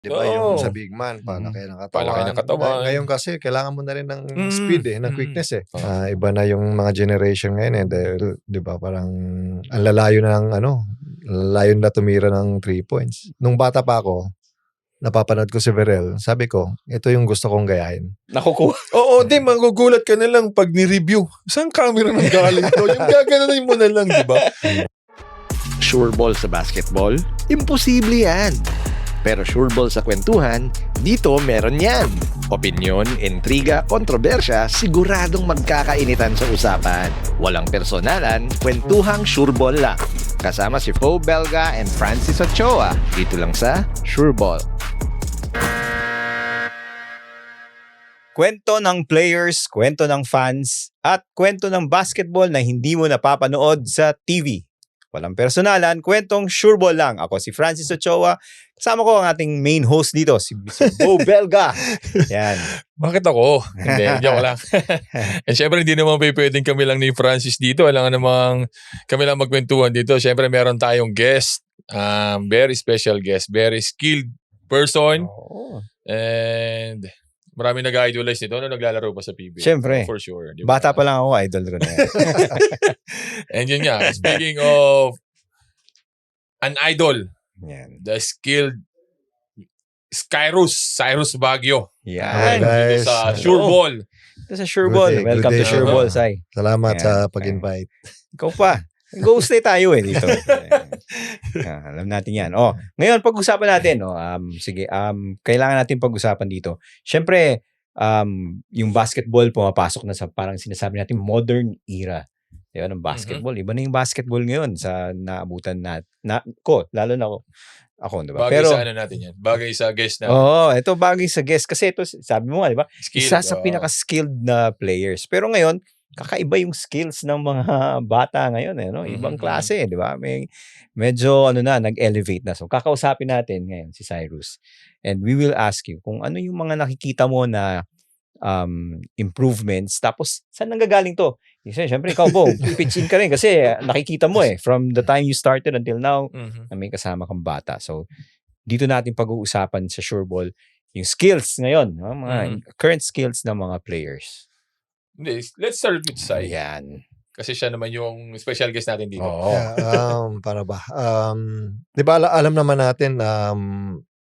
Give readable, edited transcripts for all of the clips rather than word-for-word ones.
'Di ba yung sa Oo. big man, palaki ng Palaki ng katawan. Ngayon kasi kailangan mo na rin ng speed, ng quickness, eh. Oo. Iba na yung mga generation ngayon, dahil 'di ba parang ang lalayo na ng lalayo na tumira ng 3 points. Nung bata pa ako, napapanood ko si Verel, sabi ko, ito yung gusto kong gayahin. Oo, magugulat ka na lang 'pag ni-review. Saan camera nanggaling 'to? Yung gaganunin mo na lang, 'di ba? Sure ball sa basketball? Imposible yan. Pero sure ball sa kwentuhan, dito meron yan. Opinyon, intriga, kontrobersya, siguradong magkakainitan sa usapan. Walang personalan, kwentuhang sure ball lang. Kasama si Fo Belga and Francis Ochoa. Dito lang sa Sure Ball. Kwento ng players, kwento ng fans, at kwento ng basketball na hindi mo napapanood sa TV. Walang personalan, kwentong sure ball lang. Ako si Francis Ochoa. Kasama ko ang ating main host dito, si Fo Belga. Yan. Bakit ako? Hindi, joke lang. And syempre, hindi naman pwedeng kami lang ni Francis dito. Alam nga namang kami lang magkwentuhan dito. Syempre, meron tayong guest. Very special guest. Very skilled person. Oo. And marami nag-idolize nito na naglalaro pa sa PBA. Syempre. For sure. Diba? Bata pa lang ako, idol ko na yan. And yun nga, speaking of an idol, Yan. the skilled Cyrus Baguio. Yan. Guys. Sa Sure Ball. Ito sa Sure Ball. Welcome to Sure Ball, Sai. Salamat Yan. sa pag-invite. Ikaw pa. Ghost tayo dito. Alam natin yan. Ngayon, pag-usapan natin. Sige, kailangan natin pag-usapan dito. Syempre, yung basketball pumapasok na sa parang sinasabi natin modern era. Diba, ng basketball. Iba na yung basketball ngayon sa naabutan lalo na ako, diba? Bagay sa natin yan. Bagay sa guest na. Ito bagay sa guest. Kasi ito, sabi mo nga, diba? Isa sa pinaka-skilled na players. Pero ngayon, kakaiba yung skills ng mga bata ngayon, Ibang klase, di ba? Medyo nag-elevate na. So kakausapin natin ngayon si Cyrus. And we will ask you kung ano yung mga nakikita mo na improvements, tapos saan nanggagaling to? Kasi syempre ikaw po, pitch in ka rin kasi nakikita mo from the time you started until now, na may kasama kang bata. So dito natin pag-uusapan sa Sure Ball yung skills ngayon, mga current skills ng mga players. Let's start with Sai. Yan. Kasi siya naman yung special guest natin dito. Para ba? Di ba alam naman natin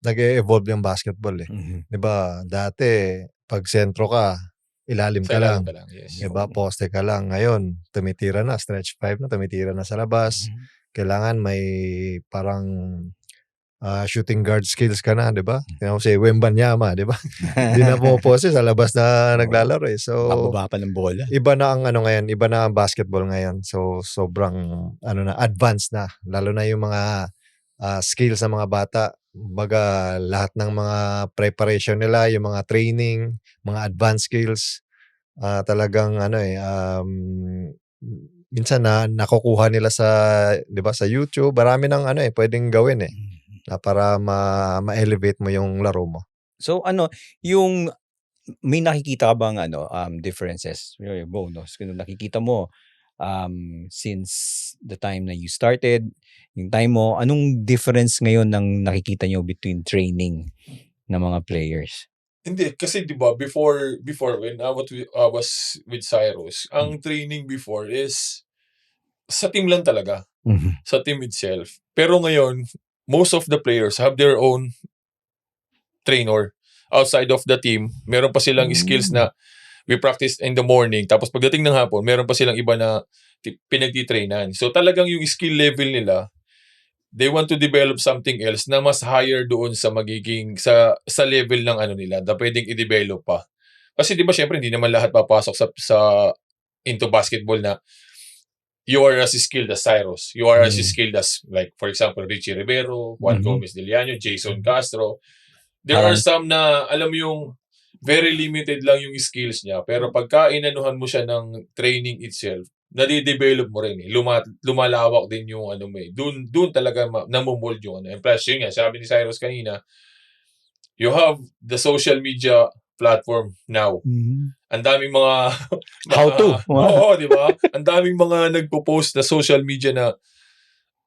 nag-e-evolve yung basketball, eh. Di ba dati pag sentro ka, ilalim ka lang. Yes. Di ba poste ka lang. Ngayon, tumitira na, stretch 5 na, tumitira na sa labas. Kailangan may parang shooting guard skills ka na, di ba? Tingnan mo si Wembanyama, di ba? Hindi na pumupose sa labas na naglalaro, eh. So, pababa pa ng bola. Iba na ang ngayon, iba na ang basketball ngayon. So, sobrang advanced na. Lalo na yung mga skills ng mga bata. Baga, lahat ng mga preparation nila, yung mga training, mga advanced skills, talagang minsan nakukuha nila sa, di ba, sa YouTube. Marami ng pwedeng gawin, eh. Para ma-elevate mo yung laro mo. So yung may nakikita ka bang differences, bonus, kung nakikita mo since the time na you started, yung time mo, anong difference ngayon ng nakikita nyo between training ng mga players? Hindi, kasi di ba before when I was with Cyrus, ang training before is sa team lang talaga. Sa team itself. Pero ngayon, most of the players have their own trainer outside of the team. Meron pa silang skills na we practice in the morning. Tapos pagdating ng hapon, meron pa silang iba na pinagtitrainan. So talagang yung skill level nila, they want to develop something else na mas higher doon sa magiging sa level ng nila na pwedeng i-develop pa. Kasi di ba syempre hindi naman lahat papasok sa into basketball na you are as skilled as Cyrus. You are as skilled as, like, for example, Richie Rivero, Juan Gomez Diliano, Jason Castro. There are some na, alam mo yung, very limited lang yung skills niya. Pero pagka inanuhan mo siya ng training itself, nade-develop mo rin. Lumalawak din yung Doon talaga namumold yung And plus, yun nga, sabi ni Cyrus kanina, you have the social media platform now. Ang daming mga how to. Oo, di ba? Ang daming mga nagpo-post na social media na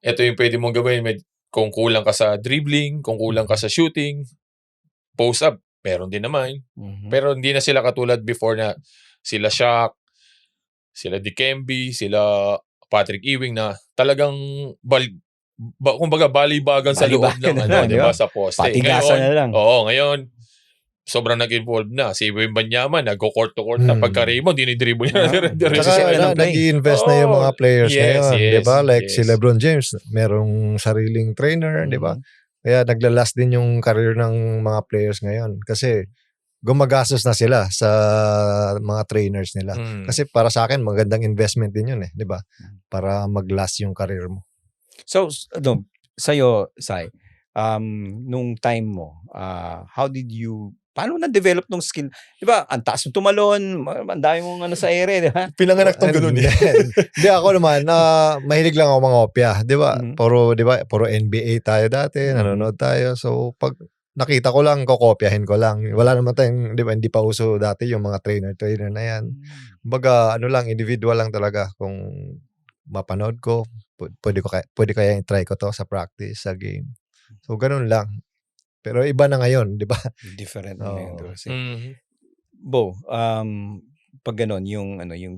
ito yung pwede mong gawin kung kulang ka sa dribbling, kung kulang ka sa shooting, post-up, meron din naman. Mhm. Pero hindi na sila katulad before na sila Shaq, sila Dikembe, sila Patrick Ewing na talagang kumbaga balibagan sa loob Balibagan ng na lang, di di ba, ba? sa poste. Patigasan na lang. Ngayon, sobrang nag-involve na. Si Wembanyama, nag-court to court na pagka Raymond, dinidribble niya. Diretso Tsaka siya ng play. nag-i-invest na yung mga players yes, ngayon, di ba? Like si yes. LeBron James, merong sariling trainer, di ba? Kaya naglalast din yung career ng mga players ngayon. Kasi gumagastos na sila sa mga trainers nila. Kasi para sa akin, magandang investment din yun di ba? Para mag-last yung career mo. So, sa'yo, Sai, nung time mo, paano na-develop nung skill? Di ba, ang taas mo tumalon, ang dami mong sa ere, di ba? Pinanganak tong ganun Hindi ako naman, mahilig lang ako mga opya. Di ba? Puro NBA tayo dati, nanonood tayo. So, pag nakita ko lang, kokopyahin ko lang. Wala naman tayong, di ba, hindi pa uso dati yung mga trainer na yan. Baga, individual lang talaga. Kung mapanood ko, pwede kaya i-try ko to sa practice, sa game. So, ganun lang. Pero iba na ngayon, di ba? Different na ngayon. Kasi, Mm-hmm. Pag ganun,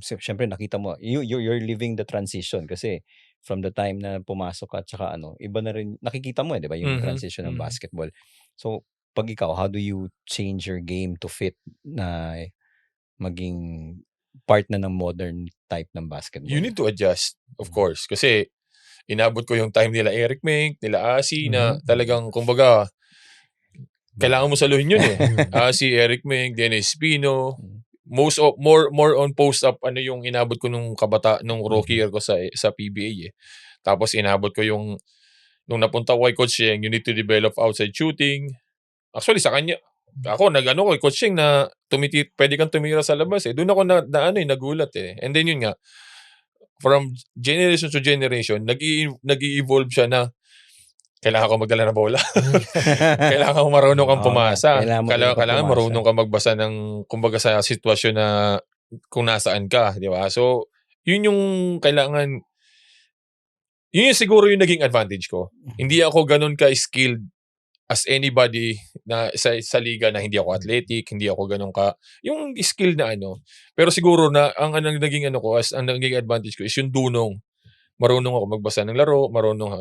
syempre nakita mo, you're living the transition kasi from the time na pumasok ka, tsaka iba na rin, nakikita mo di ba, yung transition ng basketball. So, pag ikaw, how do you change your game to fit na maging part na ng modern type ng basketball? You need to adjust, of course. Kasi, inabot ko yung time nila Eric Mink, nila Asi, na talagang, kumbaga, kailangan mo saluhin yun Asi, Eric Mink, Dennis Pino, more on post-up, yung inabot ko nung rookie year ko sa PBA Tapos, inabot ko yung nung napunta ko kay Coach Sheng, you need to develop outside shooting. Actually, sa kanya, ako, kay Coach Sheng na pwede kang tumira sa labas Doon ako nagulat And then yun nga, from generation to generation, nag-i-evolve siya na kailangan ko magdala ng bola. Kailangan ko marunong kang pumasa. Kailangan marunong kang magbasa ng, kumbaga sa sitwasyon na kung nasaan ka, di ba? So, yun yung kailangan. Yun yung siguro yung naging advantage ko. Hindi ako ganun ka-skilled as anybody na sa liga na hindi ako athletic, hindi ako ganun yung skill na Pero siguro na ang naging ang naging advantage ko is yung dunong. Marunong ako magbasa ng laro,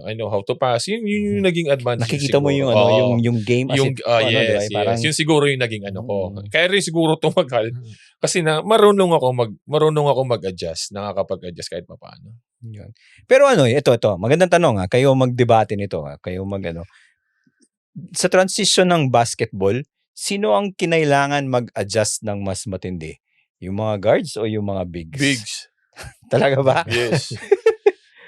I know how to pass. Yun yung naging advantage. Nakikita mo yung yung game as yes, diba? Parang, yun siguro yung naging ko. Kaya rin siguro tumagal kasi na marunong ako mag-adjust, nakakapag-adjust kahit papaano. Yun. Pero ito, magandang tanong kayo magdebate nito kayo sa transition ng basketball, sino ang kinailangan mag-adjust ng mas matindi? Yung mga guards o yung mga bigs? Bigs. Talaga ba? Yes.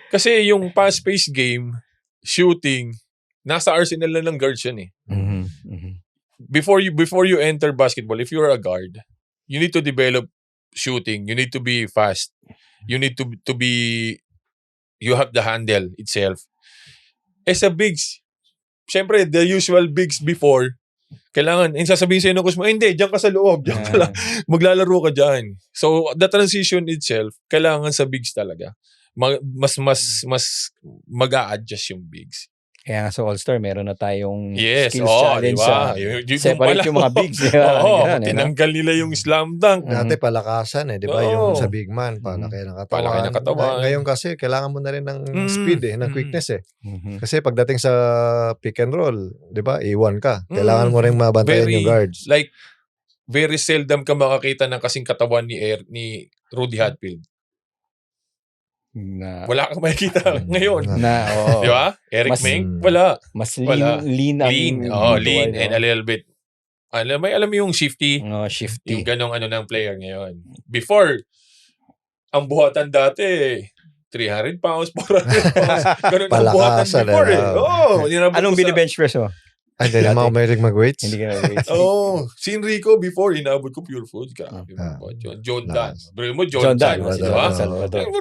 Kasi yung fast-paced game, shooting, nasa arsenal na ng guards yan Before you enter basketball, if you're a guard, you need to develop shooting. You need to be fast. You need to be, you have the handle itself. Sa bigs, syempre, the usual bigs before, kailangan, sasabihin sa'yo ng coach mo, hindi, diyan ka sa loob, diyan ka lang, maglalaro ka diyan. So, the transition itself, kailangan sa bigs talaga. Mas mag-a-adjust yung bigs. Kaya nga sa All-Star, meron na tayong skills challenge diba? Separate yung mga bigs. Tinanggal nila yung slam dunk. Dati palakasan di ba? Yung sa big man, palaki ng katawan. Palaki ng katawan. Ngayon kasi, kailangan mo na rin ng speed ng quickness Kasi pagdating sa pick and roll, di ba, iwan ka. Kailangan mo rin mabantayan yung guards. Like, very seldom ka makakita ng kasing katawan ni Rudy Hatfield. Wala kang makikita ngayon. Di ba? Eric Mink, wala. Mas lean and a little bit. Alam mo yung shifty? Shifty. Yung ganong ng player ngayon. Before, ang buhatan dati, 300 pounds, 400 pounds. Ganun ang buhatan before Anong binibench press mo? Ay, hindi naman ako mahilig mag-weights. Hindi ka mag-weights. Si Enrico before, inabot ko pure food. Grabe mo. John Dan. Bro mo, John Dan. Di ba?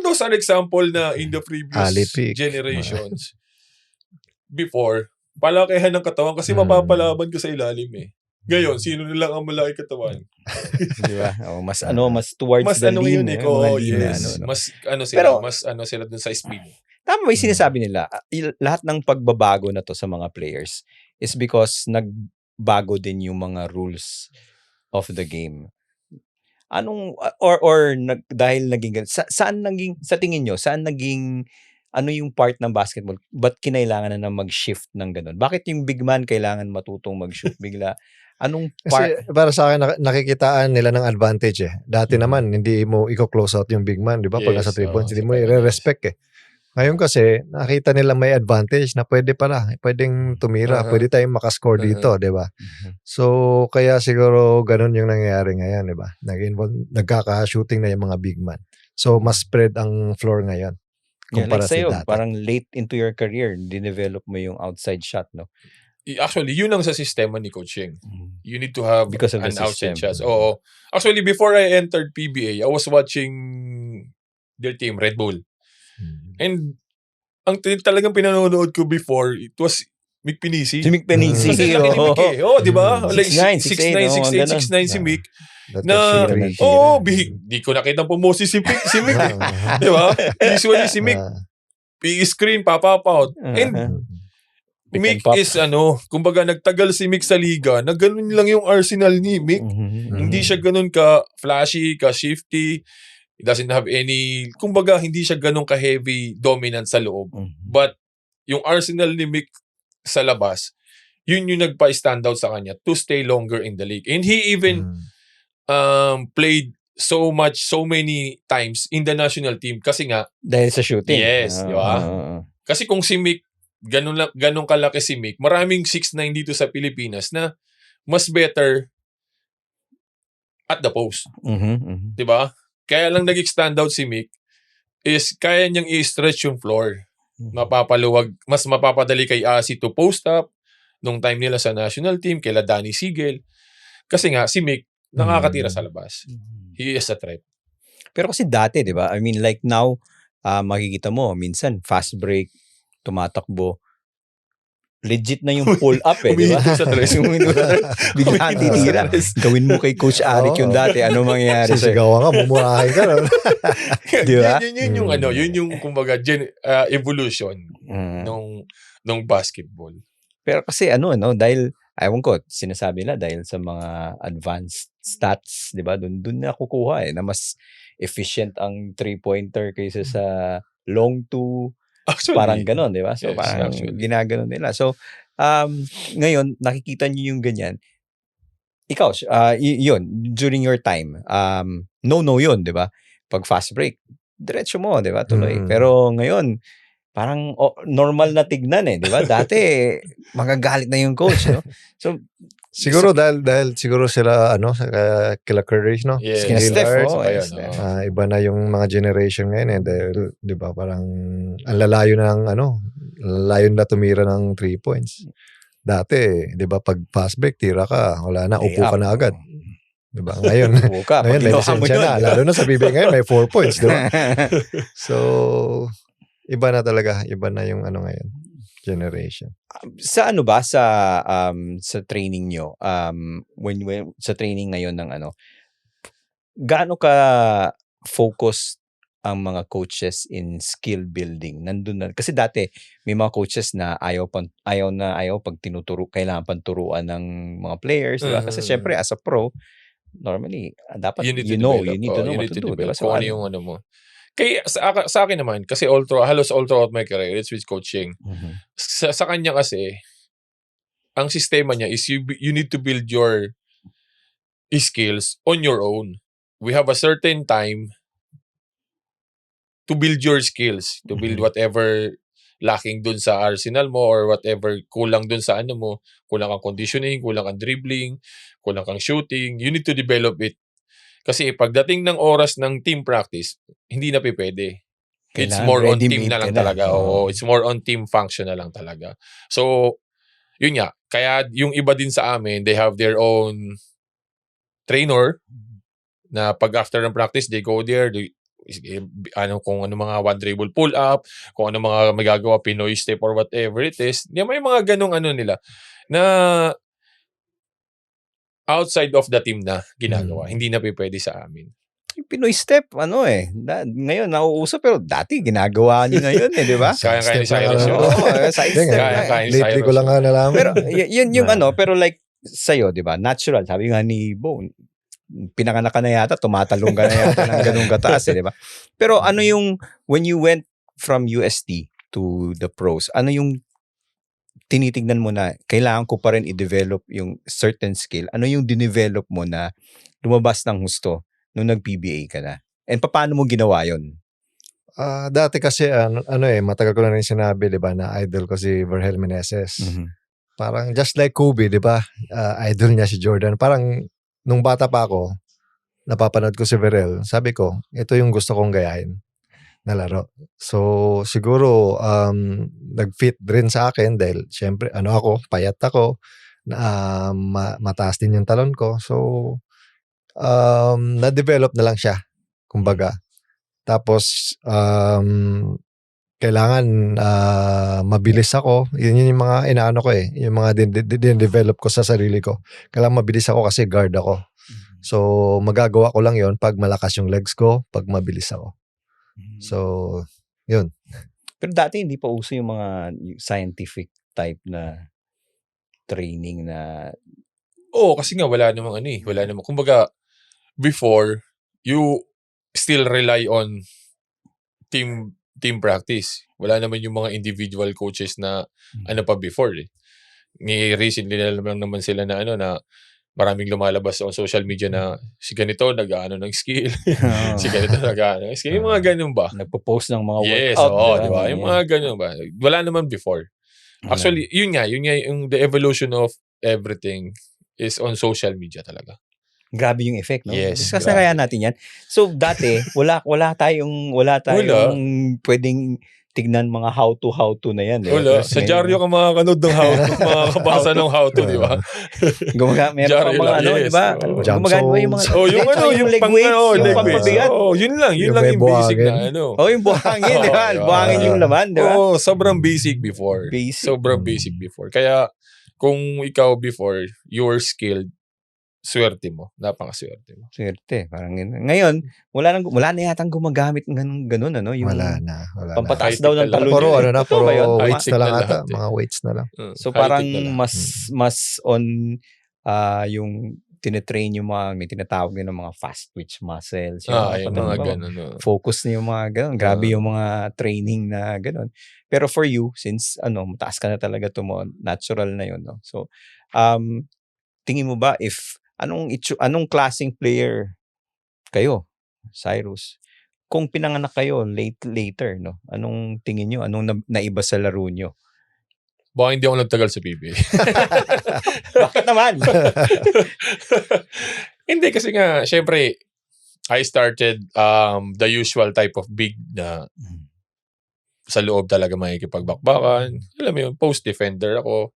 Those are example na in the previous generations. Before, palakihan ng katawan kasi mapapalaban ka sa ilalim Ngayon, sino nilang ang malaki katawan? Di ba? Mas towards the lean. Mas sila dun sa speed. Tama ba yung sinasabi nila? Lahat ng pagbabago na to sa mga players is because bago din yung mga rules of the game. Or dahil naging saan naging sa tingin nyo, saan naging ano yung part ng basketball? Ba't kinailangan na mag-shift ng ganun? Bakit yung big man kailangan matutong mag-shoot bigla? Anong part? Kasi para sa akin nakikitaan nila ng advantage eh. Dati naman hindi mo i-close out yung big man, 'di ba? Pag nasa 3 points, hindi mo i-respect eh. Ngayon kasi nakita nila may advantage na pwedeng tumira, pwede tayong makascore dito, 'di ba? So kaya siguro ganun yung nangyayari ngayon, 'di ba? Nagkaka-shooting na yung mga big man. So mas spread ang floor ngayon. Like Kumpara sa sa'yo, dati. parang late into your career, dinevelop mo yung outside shot, no? Actually, yun ang sa sistema ni Coach Yeng. You need to have Because of the an outside system. shot. Oo. Actually, before I entered PBA, I was watching their team, Red Bull. And ang talagang pinanonood ko before, it was Mick Pinisi. Si Mick Pinisi. Kasi laki ni Mick eh. Oh, di ba? Like 6'9", 6'9", 6'8", 6'9" si Mick. That Na, was really- di ko nakita pumosi si Mick eh. Di ba? Usually si Mick, i-screen, pop-out. And Mick is kumbaga nagtagal si Mick sa liga, na ganun lang yung arsenal ni Mick. Hindi siya ganun ka flashy, ka shifty. He doesn't have any, kumbaga hindi siya ganun ka heavy dominant sa loob. But yung arsenal ni Mick sa labas, yun yung nagpa-stand out sa kanya to stay longer in the league. And he even played so many times in the national team kasi nga dahil sa shooting. Yes, di ba? Kasi kung si Mick, ganun kalaki si Mick, maraming 6'9" dito sa Pilipinas na mas better at the post. Di ba? Kaya lang nag-stand out si Mick is kaya niyang i-stretch yung floor. Mapapaluwag, mas mapapadali kay Asi to post up nung time nila sa national team, kila Danny Sigel. Kasi nga, si Mick, nakakatira sa labas. He is a threat. Pero kasi dati, di ba? I mean, like now, makikita mo, minsan, fast break, tumatakbo, legit na yung pull up eh, di ba? Umihinto sa tres. Bigla titira. Gawin mo kay Coach Arik yung dati, ano mangyayari sa'yo? Sisigawan ka, mumurahin ka. Di ba? Yun yung kumbaga evolution nung basketball. Pero kasi dahil, ewan ko, sinasabi nila dahil sa mga advanced stats, di ba? Doon na kukuha na mas efficient ang 3-pointer kaysa sa long two. Actually, Parang ganon, di ba? So, yes, parang actually. ginaganon nila. So, ngayon, nakikita niyo yung ganyan. Ikaw, yun, during your time, no yun, di ba? Pag fast break, diretso mo, di ba? Tuloy. Pero ngayon, parang normal na tignan eh, di ba? Dati, magagalit na yung coach, no? So, Siguro dahil siguro sila kila Curry, no? Yes. Kina Steph, Lillard, yes. Iba na yung mga generation ngayon dahil 'di ba parang ang lalayo na tumira ng 3 points. Dati, 'di ba pag fast break tira ka, wala na, upo ka na agad. 'Di ba? Ngayon, Buka, ngayon may lisensya na, lalo na sa PBA ngayon may 4 points, 'di ba? So, iba na yung ngayon, generation. Sa sa training nyo, when sa training ngayon ng gaano ka focused ang mga coaches in skill building? Nandun na, kasi dati may mga coaches na ayaw pag kailangan pang turuan ng mga players, diba? Kasi syempre as a pro, normally dapat you need to know what to do, diba? So, kung ano yung mo. Kaya sa akin naman, kasi halos all throughout my career, it's with coaching. Sa kanya kasi, ang sistema niya is you need to build your skills on your own. We have a certain time to build your skills, to build whatever lacking dun sa arsenal mo or whatever kulang dun sa mo, kulang kang conditioning, kulang kang dribbling, kulang kang shooting, you need to develop it. Kasi pagdating ng oras ng team practice, hindi na pwede. It's more on team na lang talaga. Oo, it's more on team function na lang talaga. So, yun nga. Kaya yung iba din sa amin, they have their own trainer na pag after ng practice, they go there, kung ano mga one dribble pull up, kung ano mga magagawa, Pinoy step or whatever it is. May mga ganong nila na outside of the team na ginagawa. Hindi na pwede sa amin. Yung Pinoy step, ngayon nauuso pero dati ginagawa niyo na yun di ba? Kaya ni Cyrus yun. Side step. Lately ko lang nalaman. Pero yun yung pero like sa'yo, di ba? Natural. Sabi nga ni Bo, pinanganak ka na yata, tumatalong ka na yata ng ganung kataas, di ba? Pero ano yung, when you went from UST to the pros, ano yung tinitignan mo na kailangan ko pa rin i-develop yung certain skill? Ano yung dinevelop mo na lumabas ng husto nung nag-PBA ka na? And paano mo ginawa yun? Dati kasi matagal ko na rin sinabi, 'di ba, na idol ko si Vergel Meneses. Parang just like Kobe, 'di ba? Idol niya si Jordan. Parang nung bata pa ako, napapanood ko si Vergel. Sabi ko, ito yung gusto kong gayahin na laro. So siguro nag-fit rin sa akin dahil syempre payat ako, mataas din yung talon ko. So na-develop na lang siya, kumbaga. Tapos, kailangan mabilis ako. Yun yung mga inaano ko eh. Yung mga din-develop ko sa sarili ko. Kailangan mabilis ako kasi guard ako. So, magagawa ko lang yon pag malakas yung legs ko, pag mabilis ako. So, yun. Pero dati hindi pa uso yung mga scientific type na training na... Oo, kasi nga wala namang wala namang. Kumbaga, before, you still rely on team practice. Wala naman yung mga individual coaches na pa before eh. Recently na lang naman sila na na maraming lumalabas on social media na si ganito nag-aano ng skill. Si ganito nag-aano ng skill. Yung mga ganun ba? Nagpo-post ng mga Yes, workout. di ba? Yung mga ganun ba? Wala naman before. Actually, yun nga, yung the evolution of everything is on social media talaga. Grabe yung effect, no? Yes, Discuss na grabe. kaya natin yan. So, dati, wala tayong pwedeng tignan mga how-to na yan. Wala. Sa dyaryo ka makakanood ng how-to, makakabasa ng how-to, di ba? Meron pa Dyaryo mga lang, yes. di ba? Jump Gumagano yung mga... yung leg pang- weights, leg yung weights. pampabigat. Yun lang Yung yung may basic buhangin. na Yung buhangin, di ba? Oo, Buhangin yung laman, di ba? sobrang basic before. Basic. Sobrang basic before. Kaya, kung ikaw before, you're skilled, swerte mo. Napakaswerte mo. Swerte. Parang ngayon, wala na yatang gumagamit ng ganun, ano? Yung Wala na. pampataas High-tech daw ng na talon. Puro yun. Totoo ba yun? puro weights High-tech na lang na ata. lahat eh. Mga weights na lang. So High-tech parang na lang. mas on yung tinetrain yung mga may tinatawag din ng mga fast twitch muscles. Yung mga ba? ganun. Focus na yung mga ganun. Grabe yung mga training na ganun. Pero for you, since mataas ka na talaga natural na yun, no? So, tingin mo ba if anong klaseng player kayo, Cyrus? Kung pinanganak kayo later, no? Anong tingin nyo? Anong naiba sa laro nyo? Baka hindi ako nagtagal sa PBA. Bakit naman? Hindi kasi nga, syempre, I started the usual type of big na sa loob talaga makikipagbakbakan. Alam mo yun, post defender ako.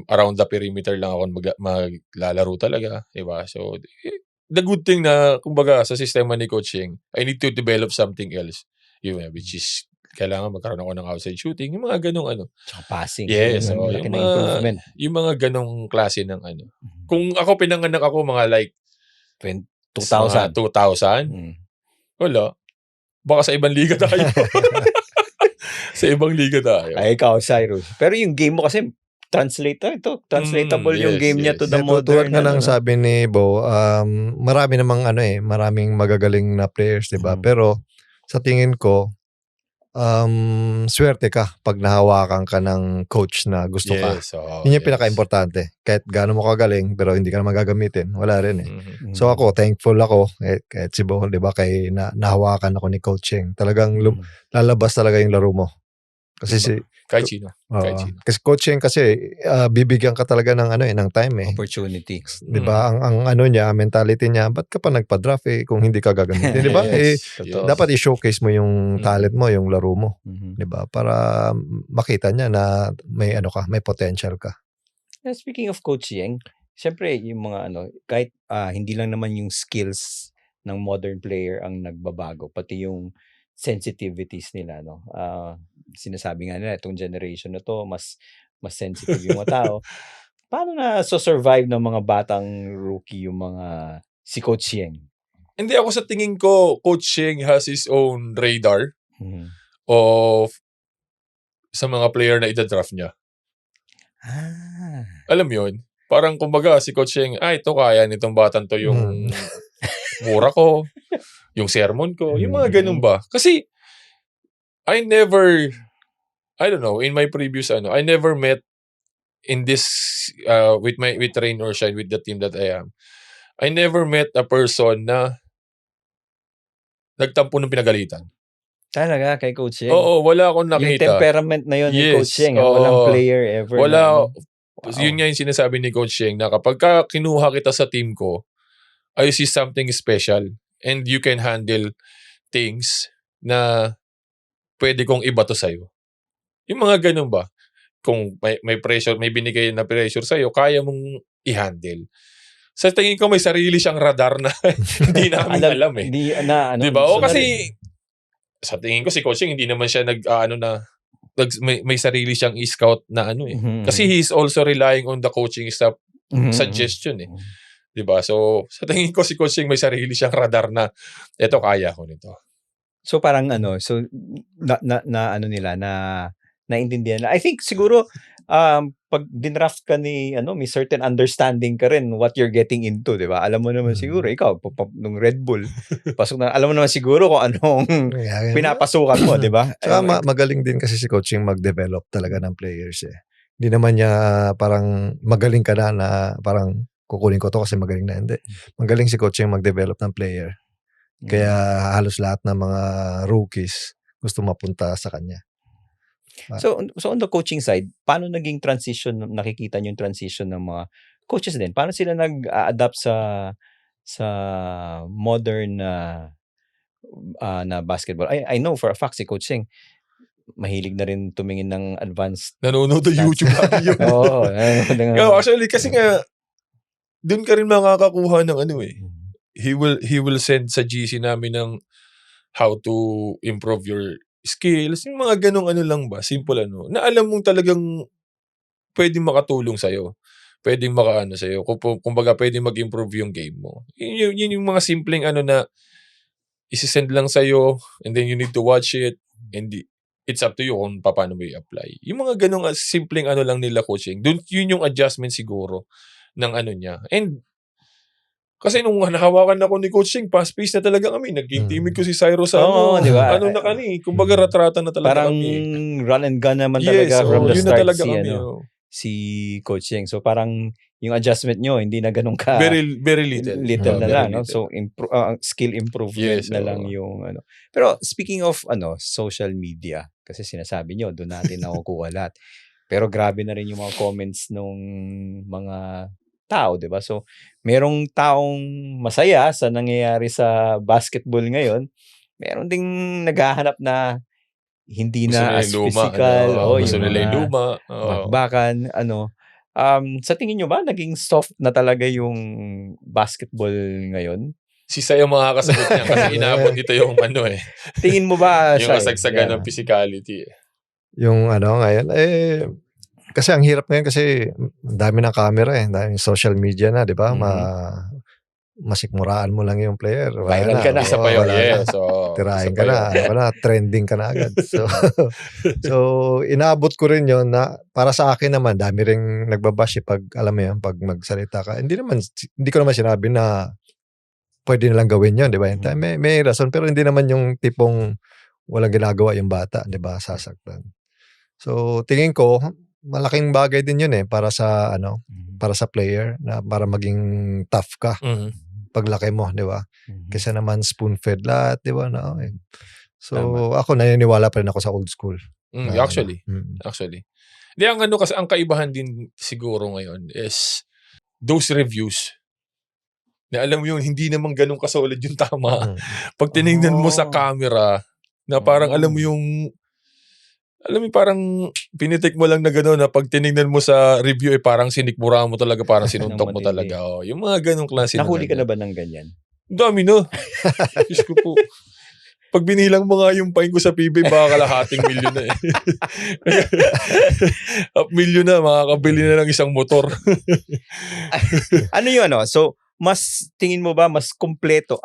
Around the perimeter lang ako maglalaro talaga. Diba? So, the good thing na, kumbaga, sa sistema ni coaching, I need to develop something else. Which is, kailangan magkaroon ako ng outside shooting. Yung mga ganong Tsaka passing. Yes. Malaki na improvement. Yung mga ganong klase ng Kung ako pinanganak ako, mga like 2000. 2000, wala. Baka sa ibang liga tayo. Sa ibang liga tayo. Ay, ikaw, Cyrus. Pero yung game mo kasi, translatable yung game niya to the modern. Tulad nga ng sabi ni Bo, marami namang maraming magagaling na players, 'di ba? Pero sa tingin ko, swerte ka pag nahawakan ka ng coach na gusto ka. Yun yung pinaka-importante. Kahit gaano mo kagaling, pero hindi ka na magagamitin, wala rin eh. So ako, thankful ako, kahit si Bo, 'di ba, kay nahawakan ako ni coaching. Talagang lalabas talaga yung laro mo. Kasi kahit sino. Kasi coaching kasi bibigyan ka talaga ng ng time eh. Opportunity. 'Di ba? Ang niya, mentality niya, ba't ka pa nagpa-draft kung hindi ka gagamitin, 'di ba? Dapat i-showcase mo yung talent mo, yung laro mo, 'di ba? Para makita niya na may may potential ka. Speaking of coaching, syempre yung mga kahit hindi lang naman yung skills ng modern player ang nagbabago, pati yung sensitivities nila, sinasabi nga nila itong generation na to mas sensitive yung mga tao. Paano na survive ng mga batang rookie yung mga si Coach Yeng? Hindi, ako sa tingin ko, Coach Yeng has his own radar of sa mga player na ida-draft niya. alam mo yun, parang kumbaga si Coach Cheng, ito kaya nitong batang to yung mura ko, yung sermon ko, yung mga ganun ba. Kasi, I don't know, in my previous I never met in this, with Rain or Shine, with the team that I am, I never met a person na nagtampo ng pinagalitan. Talaga, kay Coach Cheng? Oo, wala akong Yung nakita. temperament na yun ni Yes, Coach Cheng, walang player ever wala. Wow. Yun nga yung sinasabi ni Coach Cheng na kapag kinuha kita sa team ko, I see something special and you can handle things na pwede kong ibato sa'yo. Yung mga ganun ba? Kung may pressure, may binigay na pressure sa'yo, kaya mong i-handle. Sa tingin ko may sarili siyang radar na hindi namin alam eh. Diba? O kasi sa tingin ko si Coach Cheng hindi naman siya may sarili siyang scout na Kasi he's also relying on the coaching staff suggestion eh. Diba? So, sa tingin ko si Coach Cheng may sarili siyang radar na eto kaya ko nito. So parang naintindihan na. I think siguro pag dinraft ka ni may certain understanding ka rin what you're getting into, 'di ba? Alam mo naman siguro ikaw nung Red Bull, pasok na alam mo naman siguro kung anong pinapasukan mo, 'di ba? Saka magaling din kasi si coaching mag-develop talaga ng players eh. Hindi naman niya parang magaling ka na parang kukunin ko to kasi magaling na, hindi. Magaling si coaching mag-develop ng player. Kaya halos lahat ng mga rookies gusto mapunta sa kanya. So on the coaching side, paano naging transition, nakikita niyo yung transition ng mga coaches din? Paano sila nag-adapt sa modern na basketball? I know for a fact si Coach Cheng mahilig na rin tumingin ng advanced. Nanonood ng YouTube lagi yun. Oo. Actually, kasi nga, dun ka rin makakakuha ng He will send sa GC namin ng how to improve your skills, yung mga ganong lang ba, simple na alam mong talagang pwedeng makatulong sa'yo. Pwedeng makaano sa'yo. Kumbaga, pwedeng mag-improve yung game mo. Yun yung mga simpleng na isi-send lang sa'yo and then you need to watch it and it's up to you kung paano mo i-apply. Yung mga ganong simpleng lang nila coaching. Yun yung adjustment siguro ng niya. And kasi nung nahawakan ako ni Coach Cheng, fast-paced na talaga kami. Naging teammate ko si Cyrus sa diba? na kami. Kumbaga ratrata na talaga parang kami. Run and gun naman talaga from the yun start na talaga kami, si Coach Cheng. So parang yung adjustment nyo, hindi na ganun ka very little. Little na lang. No? Little. So skill improvement na lang yung Pero speaking of social media, kasi sinasabi nyo, doon natin nakukuha lahat. Pero grabe na rin yung mga comments nung mga tao, 'di ba? So, merong taong masaya sa nangyayari sa basketball ngayon. Meron ding naghahanap na hindi na as physical, gusto nila yung luma. Bakbakan, sa tingin nyo ba naging soft na talaga yung basketball ngayon? Si Sai ang makakasagot niya kasi inabot ito yung Tingin mo ba yung kasagsagan ng physicality Yung ngayon kasi ang hirap ngayon kasi dami ng camera daming social media na, di ba? Masikmuraan mo lang yung player. Viral ka na. Isa pa yun, tirahin ka na, trending ka na agad. So inabot ko rin yun na para sa akin naman, dami ring nagbabash pag, alam mo yan, pag magsalita ka. Hindi ko naman sinabi na pwede nilang gawin yun, di ba? May rason, pero hindi naman yung tipong walang ginagawa yung bata, di ba? Sasaktan. So tingin ko, malaking bagay din yun para sa para sa player na para maging tough ka paglaki mo, di ba? Kasi naman spoon-fed lahat, di ba? So ako naniniwala pa rin ako sa old school. Actually. Di kasi ang kaibahan din siguro ngayon is those reviews. Na alam mo yun, hindi naman ganun kasolid yung tama. Pag tinignan mo sa camera, na parang alam mo yung parang pinitik mo lang na gano'n na pag tinignan mo sa review parang sinikmura mo talaga, parang sinuntok mo talaga. Yung mga ganong klase. Nahuli ka na ba ng ganyan? Dami na. Diyos ko po. Pag binilang mo nga yung pain ko sa PB, baka kalahating milyon na $500,000 na, makakabili na ng isang motor. Ano yun So, mas tingin mo ba mas kumpleto?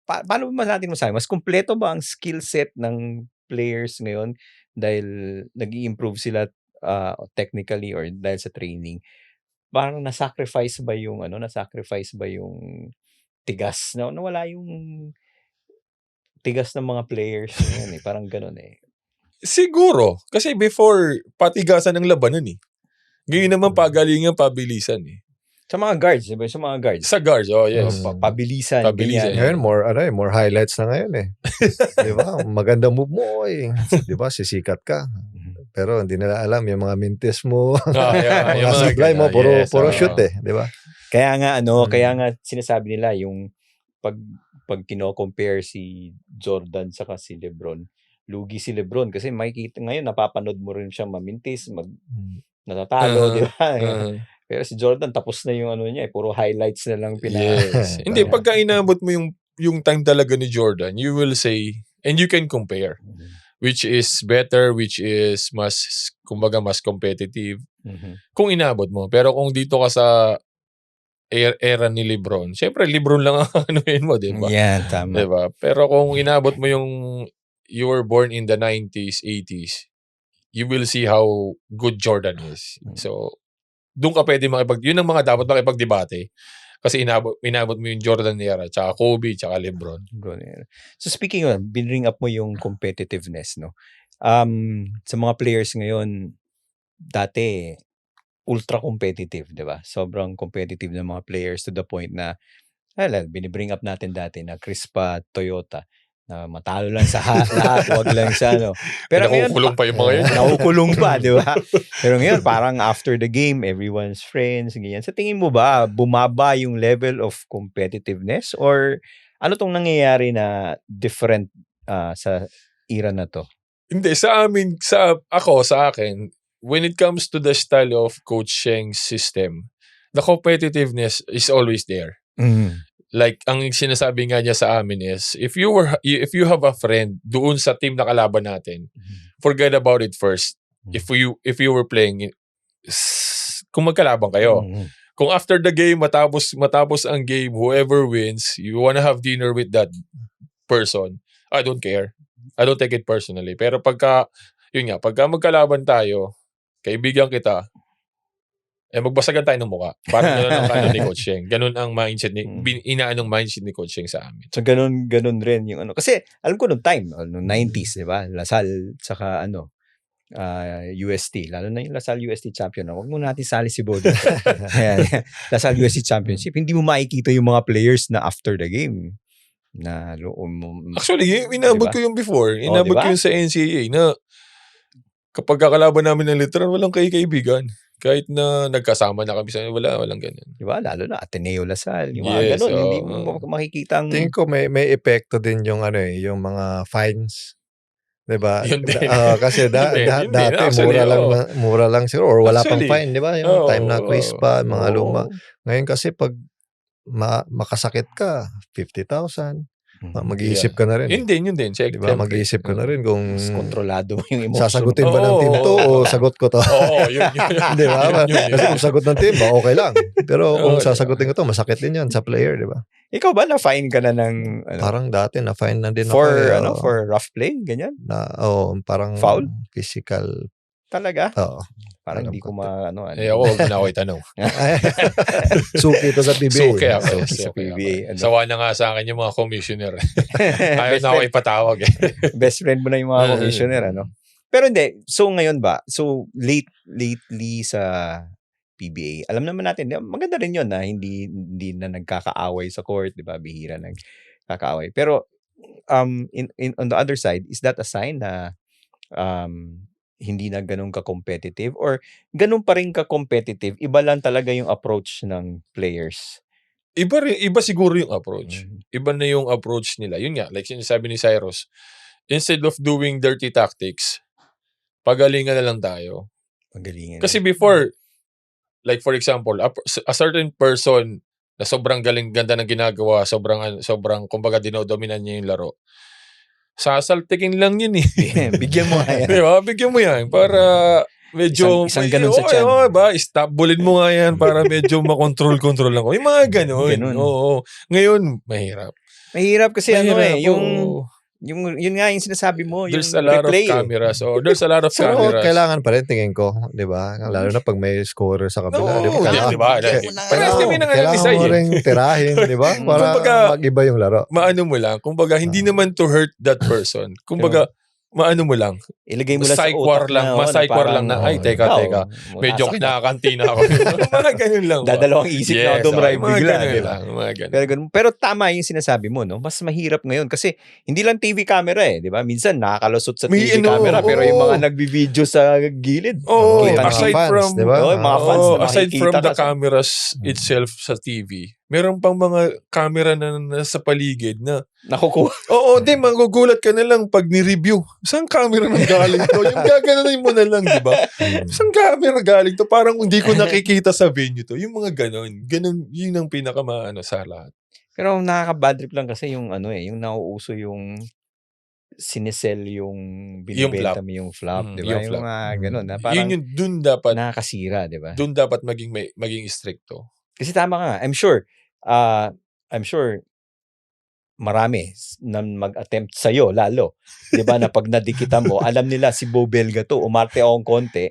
Paano ba natin masabi? Mas kumpleto ba ang skill set ng players ngayon dahil nag-i-improve sila technically or dahil sa training parang na-sacrifice ba yung tigas na nawala yung tigas ng mga players ngayon parang gano'n eh. Siguro. Kasi before, patigasan ng labanan eh. Ngayon naman pagalingan, pabilisan eh. Sa mga guards, diba? Sa mga guards. Sa guards, yes. Pabilisan, Pabilisan. ganyan. Ngayon, more highlights na ngayon eh. Di ba? Maganda move mo eh. Di ba? Sisikat ka. Pero hindi nila alam yung mga mintis mo, Yung mga supply mo, puro yes, shoot eh. Di ba? Kaya nga sinasabi nila yung pag kino-compare si Jordan saka si LeBron, lugi si LeBron kasi makikita ngayon napapanood mo rin siya mamintis, natatalo, di ba? Pero si Jordan tapos na yung niya, puro highlights na lang Yes. Hindi, pagka inabot mo yung time talaga ni Jordan, you will say, and you can compare, which is better, which is mas competitive, kung inabot mo. Pero kung dito ka sa era ni LeBron, syempre LeBron lang ang anuhin mo, di ba? Yan, tama. Diba? Pero kung inabot mo you were born in the 90s, 80s, you will see how good Jordan is. So, doon ka pwede yun ang mga dapat makipagdebate. Kasi inabot mo yung Jordan era, tsaka Kobe, tsaka LeBron. So speaking of, binring up mo yung competitiveness, no? Sa mga players ngayon, dati, ultra competitive, di ba? Sobrang competitive ng mga players to the point na, binibring up natin dati na Crispa, Toyota, na matalo lang sa lahat, wag lang sa Pero ngayon, nakukulong pa yung mga yun. Nakukulong pa, di ba? Pero ngayon, parang after the game, everyone's friends, ganyan. Sa tingin mo ba, bumaba yung level of competitiveness? Or ano tong nangyayari na different sa era na to? Hindi, sa akin, when it comes to the style of Coach Sheng's system, the competitiveness is always there. Like, ang sinasabi nga niya sa amin is, if you have a friend doon sa team na kalaban natin, forget about it first. If you were playing, kung magkalaban kayo. Kung after the game, matapos ang game, whoever wins, you wanna have dinner with that person, I don't care. I don't take it personally. Pero pagka magkalaban tayo, kaibigan kita, magbasagan tayo ng mukha. Parang ganun ang ni Coach Sheng. Ganun ang mindset inaanong mindset ni Coach Sheng sa amin. So, ganun rin yung Kasi, alam ko nung time, noong 90s, di ba? Lasal, saka UST. Lalo na yung Lasal UST champion. Huwag mo natin sali si Bodo. Lasal UST championship. Hindi mo makikita yung mga players na after the game. Actually, inabot ko yung before. Inabot ko yung sa NCAA na kapag kakalaban namin ng literal, walang kaibigan. Kahit na nagkasama na kami walang ganun. Diba? Lalo na Ateneo Lasal. Yung mga ganun. Hindi mo makikita ang... Tingin ko may epekto din yung yung mga fines. Diba? Kasi dati mura lang siguro or wala pang fine, diba? Yung time na quiz pa, mga luma. Ngayon kasi pag makasakit ka, 50,000. Mag-iisip ka na rin. Yun din. Diba? Mag-iisip ka na rin kung kontrolado mo yung emotion. Sasagutin ba ng team to o sagot ko to? Yun. Diba? Kasi kung sagot ng team ba, okay lang. Pero kung sasagutin ko to, masakit din yan sa player, diba? Ikaw ba na-fine ka na ng... Parang dati na-fine na din for, ako. For rough play? Ganyan? Parang... Foul? Physical. Talaga? Oo. Parang hindi ko huwag na ako itanong. Suki ito sa PBA. Suki ako. Sa PBA. Sawa na nga sa akin yung mga commissioner. Ayaw na ako ipatawag Best friend mo na yung mga commissioner, Pero hindi. So ngayon ba? So lately sa PBA, alam naman natin, maganda rin yun na hindi na nagkakaaway sa court, di ba? Bihira nagkakaaway. Pero on the other side, is that a sign na hindi na ganun ka-competitive or ganun pa rin ka-competitive, iba lang talaga yung approach ng players? Iba siguro yung approach. Iba na yung approach nila. Yun nga, like sinasabi ni Cyrus, instead of doing dirty tactics, pagalingan na lang tayo. Kasi before, like for example, a certain person na sobrang ganda ng ginagawa, sobrang kumbaga dinodominan niya yung laro, sasaltikin lang yun Bigyan mo nga yan. Diba? Bigyan mo yan para medyo... Isang ganun sa tiyan. Ba? Stop-bullin mo nga yan para medyo makontrol-control lang. Yung mga ganun. Oo. Ngayon, mahirap. Mahirap kasi Yun nga yung sinasabi mo, There's yung a lot of replay. cameras. Oh, there's a lot of Pero cameras. kailangan pa rin tingin ko, 'di ba? Lalo na pag may scorer sa kabila, 'di ba? No, Kailangan, di ba? Parehas kami ng kailangan design mo eh. ring tirahin, 'di ba? Para Kumbaga, mag-iba yung laro. maano mo lang. Kumbaga, hindi naman to hurt that person. Kumbaga, maano mo lang. Ilagay mo lang sa Psych-war utak lang, na, ma-psych-war lang na, ay, teka, medyo kinakanti na ako. Mga ganun lang. Dadalawang isip na dumrive mga bigla, ganun di ba? lang, mga ganun. Pero, pero tama yung sinasabi mo, no? Mas mahirap ngayon kasi hindi lang TV camera eh, di ba? Minsan nakakalusot sa May TV camera pero yung mga oo. nagbi-video sa gilid. Oh, Kita ng aside fans, from, di ba? Oh, mga fans na aside from makikita the ka sa- cameras itself sa TV, meron pang mga camera na nasa paligid na, Nakukuha. oo, di, magugulat ka na lang pag ni-review. Saan camera nang galing to? Yung gaganonin mo na lang, di ba? Saan camera galing to? Parang hindi ko nakikita sa venue to. Yung mga ganon. Ganon, yun ang pinakamaano sa lahat. Pero nakaka-bad trip lang kasi yung ano eh, yung nauuso yung sinesell yung binibenta mo yung flop, di ba? Yung Yung flop. mga ganun na parang Yun yung dun dapat, nakakasira, di ba? dun dapat maging stricto. Kasi tama ka nga. I'm sure marami na mag-attempt sa'yo, lalo. Di ba, na pag nadikitan mo, alam nila si Bo Belga to, umarte akong konti.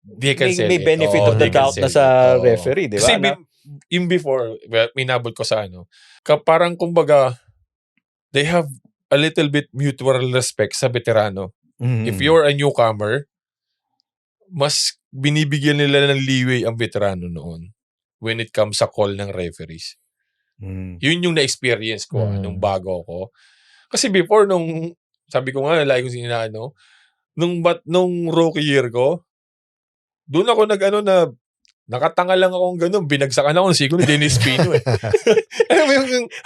They can sell May it. benefit Oo, of the they can doubt na sell sa it. Oo. referee, di ba? Kasi yung before, minabot ko sa parang kumbaga, they have a little bit mutual respect sa veterano. If you're a newcomer, mas binibigyan nila ng leeway ang veterano noon when it comes sa call ng referees. Yun yung na-experience ko nung bago ako. Kasi before, sabi ko nga, like kung sinano, nung rookie year ko, doon ako na nakatanga lang akong gano'n, binagsakan ako ng siguro ni Dennis Pino eh.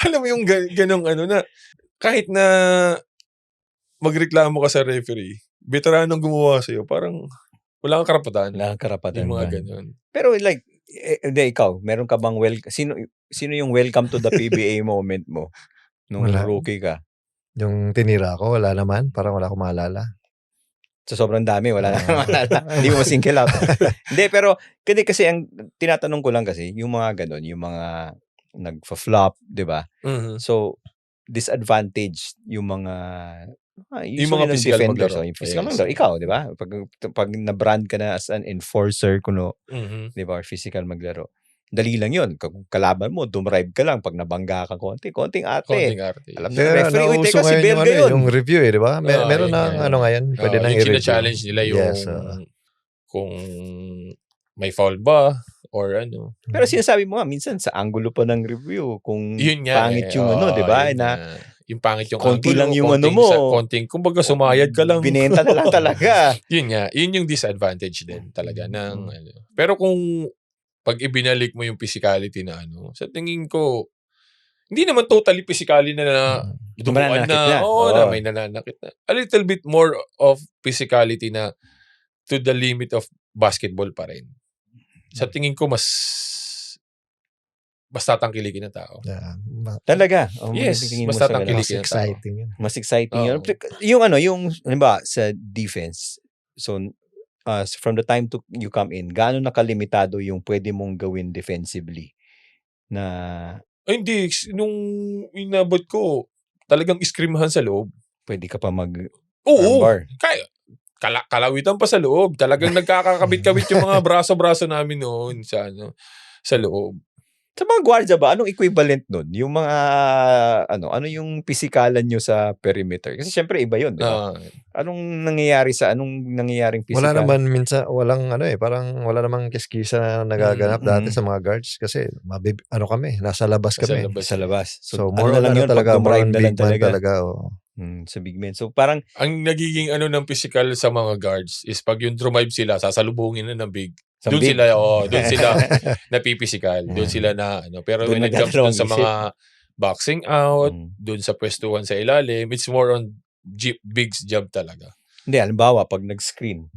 alam mo yung ganong na, kahit na magreklamo ka sa referee, veteranong gumawa sa'yo, parang wala kang karapatan. Wala kang karapatan. Yung mga ba? ganon. Pero like, ikaw, meron ka bang sino yung welcome to the PBA moment mo nung Wala. rookie ka? Yung tinira ko, wala naman. Parang wala akong maalala. So sobrang dami, wala na maalala. Hindi mo single out. Hindi, pero kasi ang tinatanong ko lang kasi, yung mga ganon, yung mga nagfa-flop, di ba? Mhm. So, disadvantage yung mga Yung mga physical maglaro. Yung physical Yes. maglaro. Ikaw, di ba? Pag na-brand ka na as an enforcer, Mhm. di ba? Or physical maglaro. Dali lang yun. Kung kalaban mo, dumrive ka lang. Pag nabangga ka konting ate. Konting arte. Alam na Pero referee, uy, nauso teka, si ngayon yung, Belga yun. yung review di ba? Ah, Meron yun na nga. ngayon. Pwede nang yung i-review. challenge nila yung Yes, kung may foul ba or ano. Pero sinasabi mo nga, minsan sa angulo pa ng review, kung Yun nga. pangit yung di ba? Yun Na nga. Yung pangit yung konti angulo, lang yung konting mo. konting, kumbaga sumayad ka lang. Binenta na lang talaga. Yun nga. Yun yung disadvantage din talaga ng Pero kung pag ibinalik mo yung physicality na sa tingin ko, hindi naman totally physicality na dumaan Mananakit na. na. Oo, na may nananakit na. A little bit more of physicality na to the limit of basketball pa rin. Sa tingin ko, mas tatangkilikin ng tao. Yeah. Talaga. Yes, tingin mo basta sa tangkilik. Mas Kilikin na tao. exciting yun. Mas exciting yun. Oo. Yung halimbawa, sa defense, so, from the time you come in, gaano nakalimitado yung pwede mong gawin defensively? Na Ay, hindi. Nung inabot ko, talagang iskrimahan sa loob. pwede ka pa Oo. armbar. Kaya, kalawitan pa sa loob. Talagang nagkakakabit-kabit yung mga braso-braso namin noon sa loob. Sa mga gwardiya ba, anong equivalent nun? Yung mga, ano yung pisikalan nyo sa perimeter? Kasi syempre iba yun, di ba? Anong nangyayaring pisikal? Wala naman minsan, parang wala namang kiskisa na nagaganap dati sa mga guards kasi kami, nasa labas kami. Sa labas. So more na lang yun, talaga, pag more dumrive on na lang big man talaga. talaga. Oh. Sa big men. So parang, Ang nagiging ng physical sa mga guards is pag yung drive sila, sasalubungin na ng big. Doon big. sila napipisikal. Doon sila na pero Doon when it comes dun sa nagdadalawang mga boxing out, doon sa pwestuhan sa ilalim, it's more on big's job talaga. hindi, halimbawa, pag nag-screen,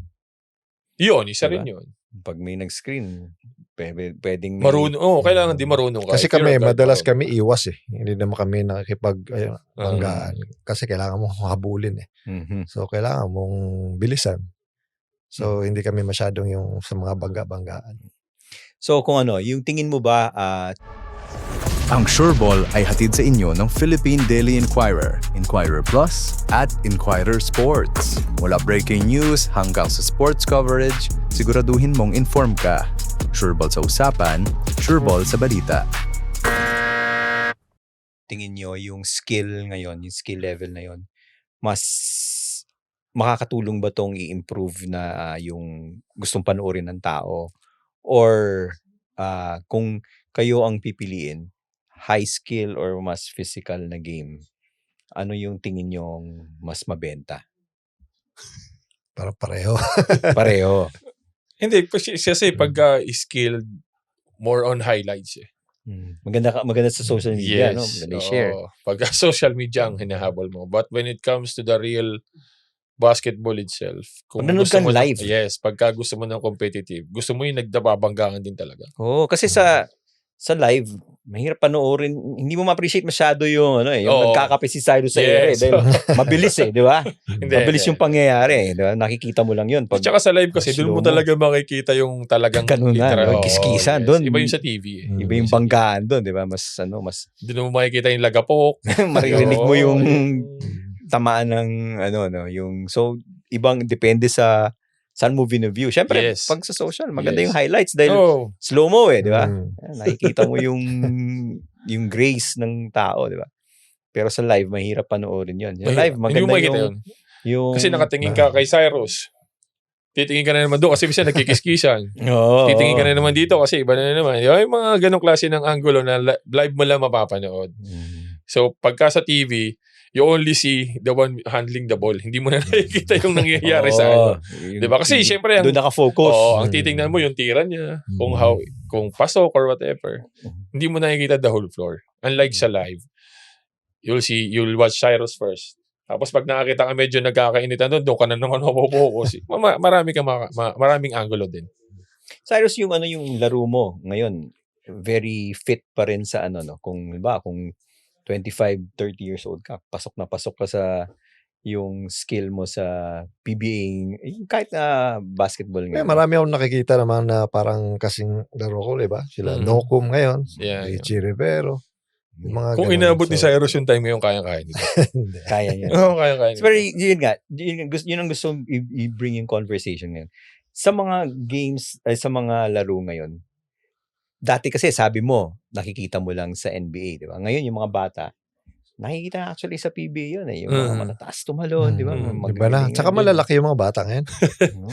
Yun, isa Diba? rin yun. pag may nag-screen, pwedeng may... Marunong, kailangan di marunong ka. Kasi If you're kami, a guard, madalas marunong. kami iwas eh. Hindi naman kami nakikipag-banggaan. Kasi kailangan mo habulin eh. Mhm. So, kailangan mong bilisan. So, hindi kami masyadong yung sa mga bangga-banggaan. So kung yung tingin mo ba Ang Sureball ay hatid sa inyo ng Philippine Daily Inquirer, Inquirer Plus at Inquirer Sports. Mula breaking news hanggang sa sports coverage, siguraduhin mong informed ka. Sureball sa usapan, Sureball sa balita. Tingin nyo yung skill ngayon, yung skill level na yon, mas makakatulong ba tong i-improve na yung gustong panoorin ng tao? Or kung kayo ang pipiliin, high skill or mas physical na game, ano yung tingin nyo mas mabenta? Parang pareho. Pareho. Hindi, kasi pagka skilled, more on highlights eh. Maganda sa social media, no? Maganda i-share. Pagka social media ang hinahabol mo. But when it comes to the real basketball itself, kung Nanonood gusto kang mo live. Yes, pagka gusto mo ng competitive, gusto mo yung nagdababanggangan din talaga. Oo, kasi sa live, mahirap panoorin. Hindi mo ma-appreciate masyado yung Oo. nagkakape si Cyrus sa Yes. dahil mabilis di ba? Hindi, Mabilis hindi. yung pangyayari, di ba? Nakikita mo lang yun. At saka sa live kasi, doon mo slow mo. talaga makikita yung talagang Kanunan, literal. no? Kiskisan, Yes. doon. Iba yung sa TV eh. Iba yung banggaan doon, di ba? Mas Doon mo makikita yung lagapok. maririnig mo yung Oo. tamaan ng yung so ibang depende sa saan mo view. Syempre, Yes. pag sa social, maganda Yes. yung highlights dahil Oh, slow-mo di ba? Mm. Nakikita mo yung grace ng tao, di ba? Pero sa live, mahirap panoorin yun. Yung live, Hindi mo maganda makikita yun. yung Kasi nakatingin ka kay Cyrus. Titingin ka na naman doon kasi bisa nagkikiskisan. Oo. Titingin ka na naman dito kasi iba na naman. Yung mga ganong klase ng angulo na live mo lang mapapanood. So, pagka sa TV, you only see the one handling the ball. Hindi mo na nakikita yung nangyayari sa ano. Diba? Kasi syempre, doon nakafocus. ang titingnan mo yung tira niya, kung pasok or whatever. Hindi mo nakikita the whole floor. Unlike sa live, you'll watch Cyrus first. Tapos pag nakakita ka medyo nagkakainitan doon ka na naman mapopocus. Maraming angulo din. Cyrus, yung laro mo ngayon, very fit pa rin sa kung 25, 30 years old ka, pasok ka sa yung skill mo sa PBA, kahit na basketball ngayon. Marami akong nakikita naman na parang kasing laro ko, di ba? Sila Nocum ngayon, Yeah. Richie Rivero. Yung mga Kung ganun. inaabot ni So, Cyrus yung time ngayon, kayang-kaya nito. hindi. Kaya niya. Oo, kayang-kaya nito. Pero yun ang gusto i-bring in conversation ngayon. Sa mga games, sa mga laro ngayon, dati kasi sabi mo, nakikita mo lang sa NBA, di ba? Ngayon, yung mga bata, nakikita actually sa PBA yun Yung mga matataas tumalon, di ba? Iba na. Tsaka malalaki yung mga bata ngayon.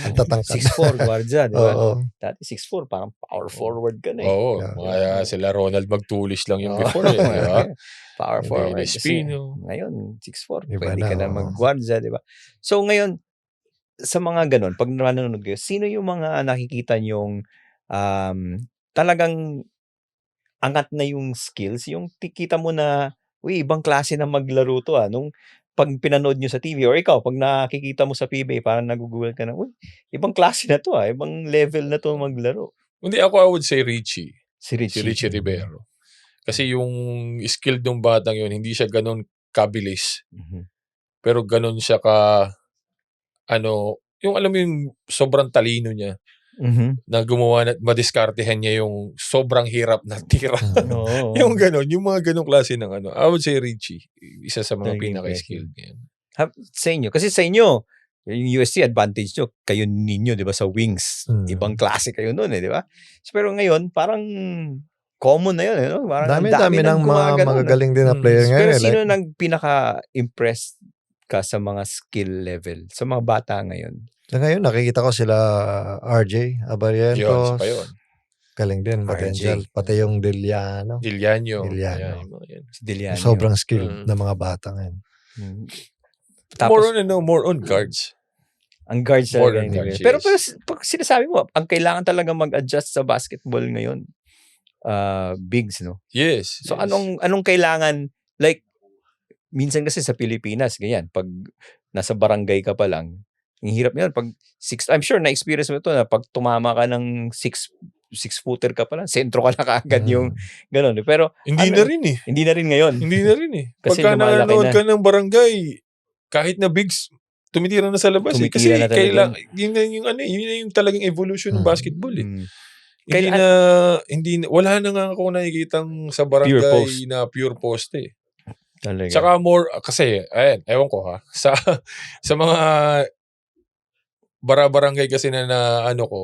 Ang tatangkad. 6'4", guardia, di ba? Oo. Dati 6'4", parang power forward ka na Oo, Yeah. mga sila Ronald Magtulis lang yung Oo. before eh. Di ba? Power Hindi, forward. Espino. Kasi ngayon, 6'4", Iba pwede na, ka na oo. mag-guardia, di ba? So ngayon, sa mga ganun, pag nanonood kayo, sino yung mga nakikita nyong talagang angat na yung skills, yung tikita mo na, ibang klase na maglaro to nung pag pinanood nyo sa TV, or ikaw, pag nakikita mo sa PBA, parang nagugulat ka na, ibang klase na to ibang level na to maglaro. Hindi, I would say Richie. Si Si Richie Rivero. Kasi yung skill ng batang yun, hindi siya ganun kabilis. Pero ganun siya yung alam mo yung sobrang talino niya na gumawa na madiskartehan niya yung sobrang hirap na tira. Oo. Yung ganun, yung mga ganung klase ng I would say Richie. Isa sa mga Talagang pinaka-skilled niya. Sa inyo, kasi sa inyo, yung USC advantage nyo, kayo ninyo, di ba, sa wings. Ibang klase kayo nun, di ba? So, pero ngayon, parang common na yun, Parang Dami ng mga gumagano, magagaling din na player Pero ngayon. sino nang pinaka-impressed ka sa mga skill level? Sa mga bata ngayon? Sa ngayon, nakikita ko sila RJ, Yun, Abarientos. pa yun. Galing din, potential. Pati yung Diliano. Diliano. Diliano. Ayan, yung mga yan. Si Diliano. Sobrang skilled na mga bata ngayon. Tapos, More on guards. ang guards more talaga than yung guards, level. Pero yes. pag sinasabi mo, ang kailangan talaga mag-adjust sa basketball ngayon, bigs, no? Yes. So yes. anong kailangan, like minsan kasi sa Pilipinas ganyan, pag nasa barangay ka pa lang, ang hirap niyan pag I'm sure na experience mo ito na pag tumama ka ng 6-footer ka pa lang, sentro ka na kaagad yung gano'n. Pero Hindi na rin eh. Hindi na rin ngayon. Hindi na rin eh. Kasi Pagka lumalaki nanonood na. ka ng barangay, kahit na bigs, tumitira na sa labas eh. Kasi Tumitira na talaga. yun na yung talagang evolution ng basketball eh. Wala na nga ako nakikitang sa Pure barangay post. na pure poste. Talaga. Tsaka more, kasi, ayan, ewan ko ha, sa mga barangay kasi na ano ko,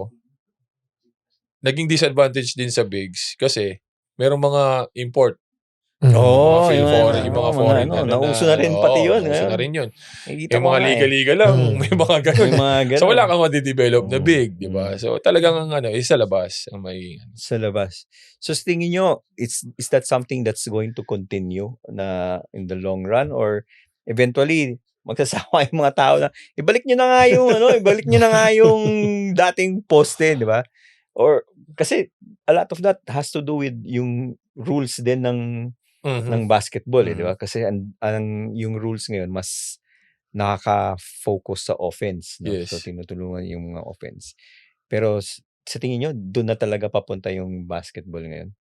naging disadvantage din sa bigs kasi merong mga import. Oo, Mga foreign, yung mga foreign nauso na rin pati yun. nauso na rin yun. Nakikita Yung ko mga nga eh. liga-liga lang, may mga ganun. May mga ganun. So wala kang madidevelop na Oo. big, di ba? So talagang sa labas ang may Sa labas. So sa tingin nyo, is that something that's going to continue na in the long run, or eventually magsasawa yung mga tao na ibalik nyo na nga yung ibalik nyo na nga yung dating poste, di ba? Or kasi a lot of that has to do with yung rules din ng basketball, di ba? Kasi yung rules ngayon mas nakaka-focus sa offense, no? Yes. So tinutulungan yung mga offense. Pero sa tingin nyo, doon na talaga papunta yung basketball ngayon?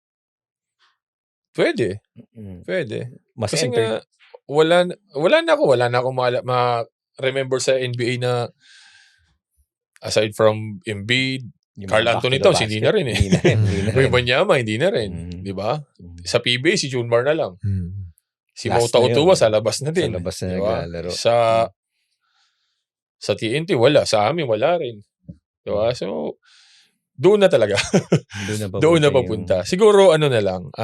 Pwede. Mm. Pwede. Mas Kasi nga, wala na ako ma-remember sa NBA na aside from Embiid, yung Carl mga Anthony back to the Towns, hindi na basket, rin eh. Hindi na rin. Wembanyama, hindi na rin. Mm. Di ba? Sa PBA, si Junmar na lang. Si Last Mota na yun. Otua, sa labas na din. Sa labas na Di ba? naglalaro. Sa TNT, wala. Sa amin, wala rin. Di ba? So, doon na talaga. Doon na papunta. Siguro, na lang,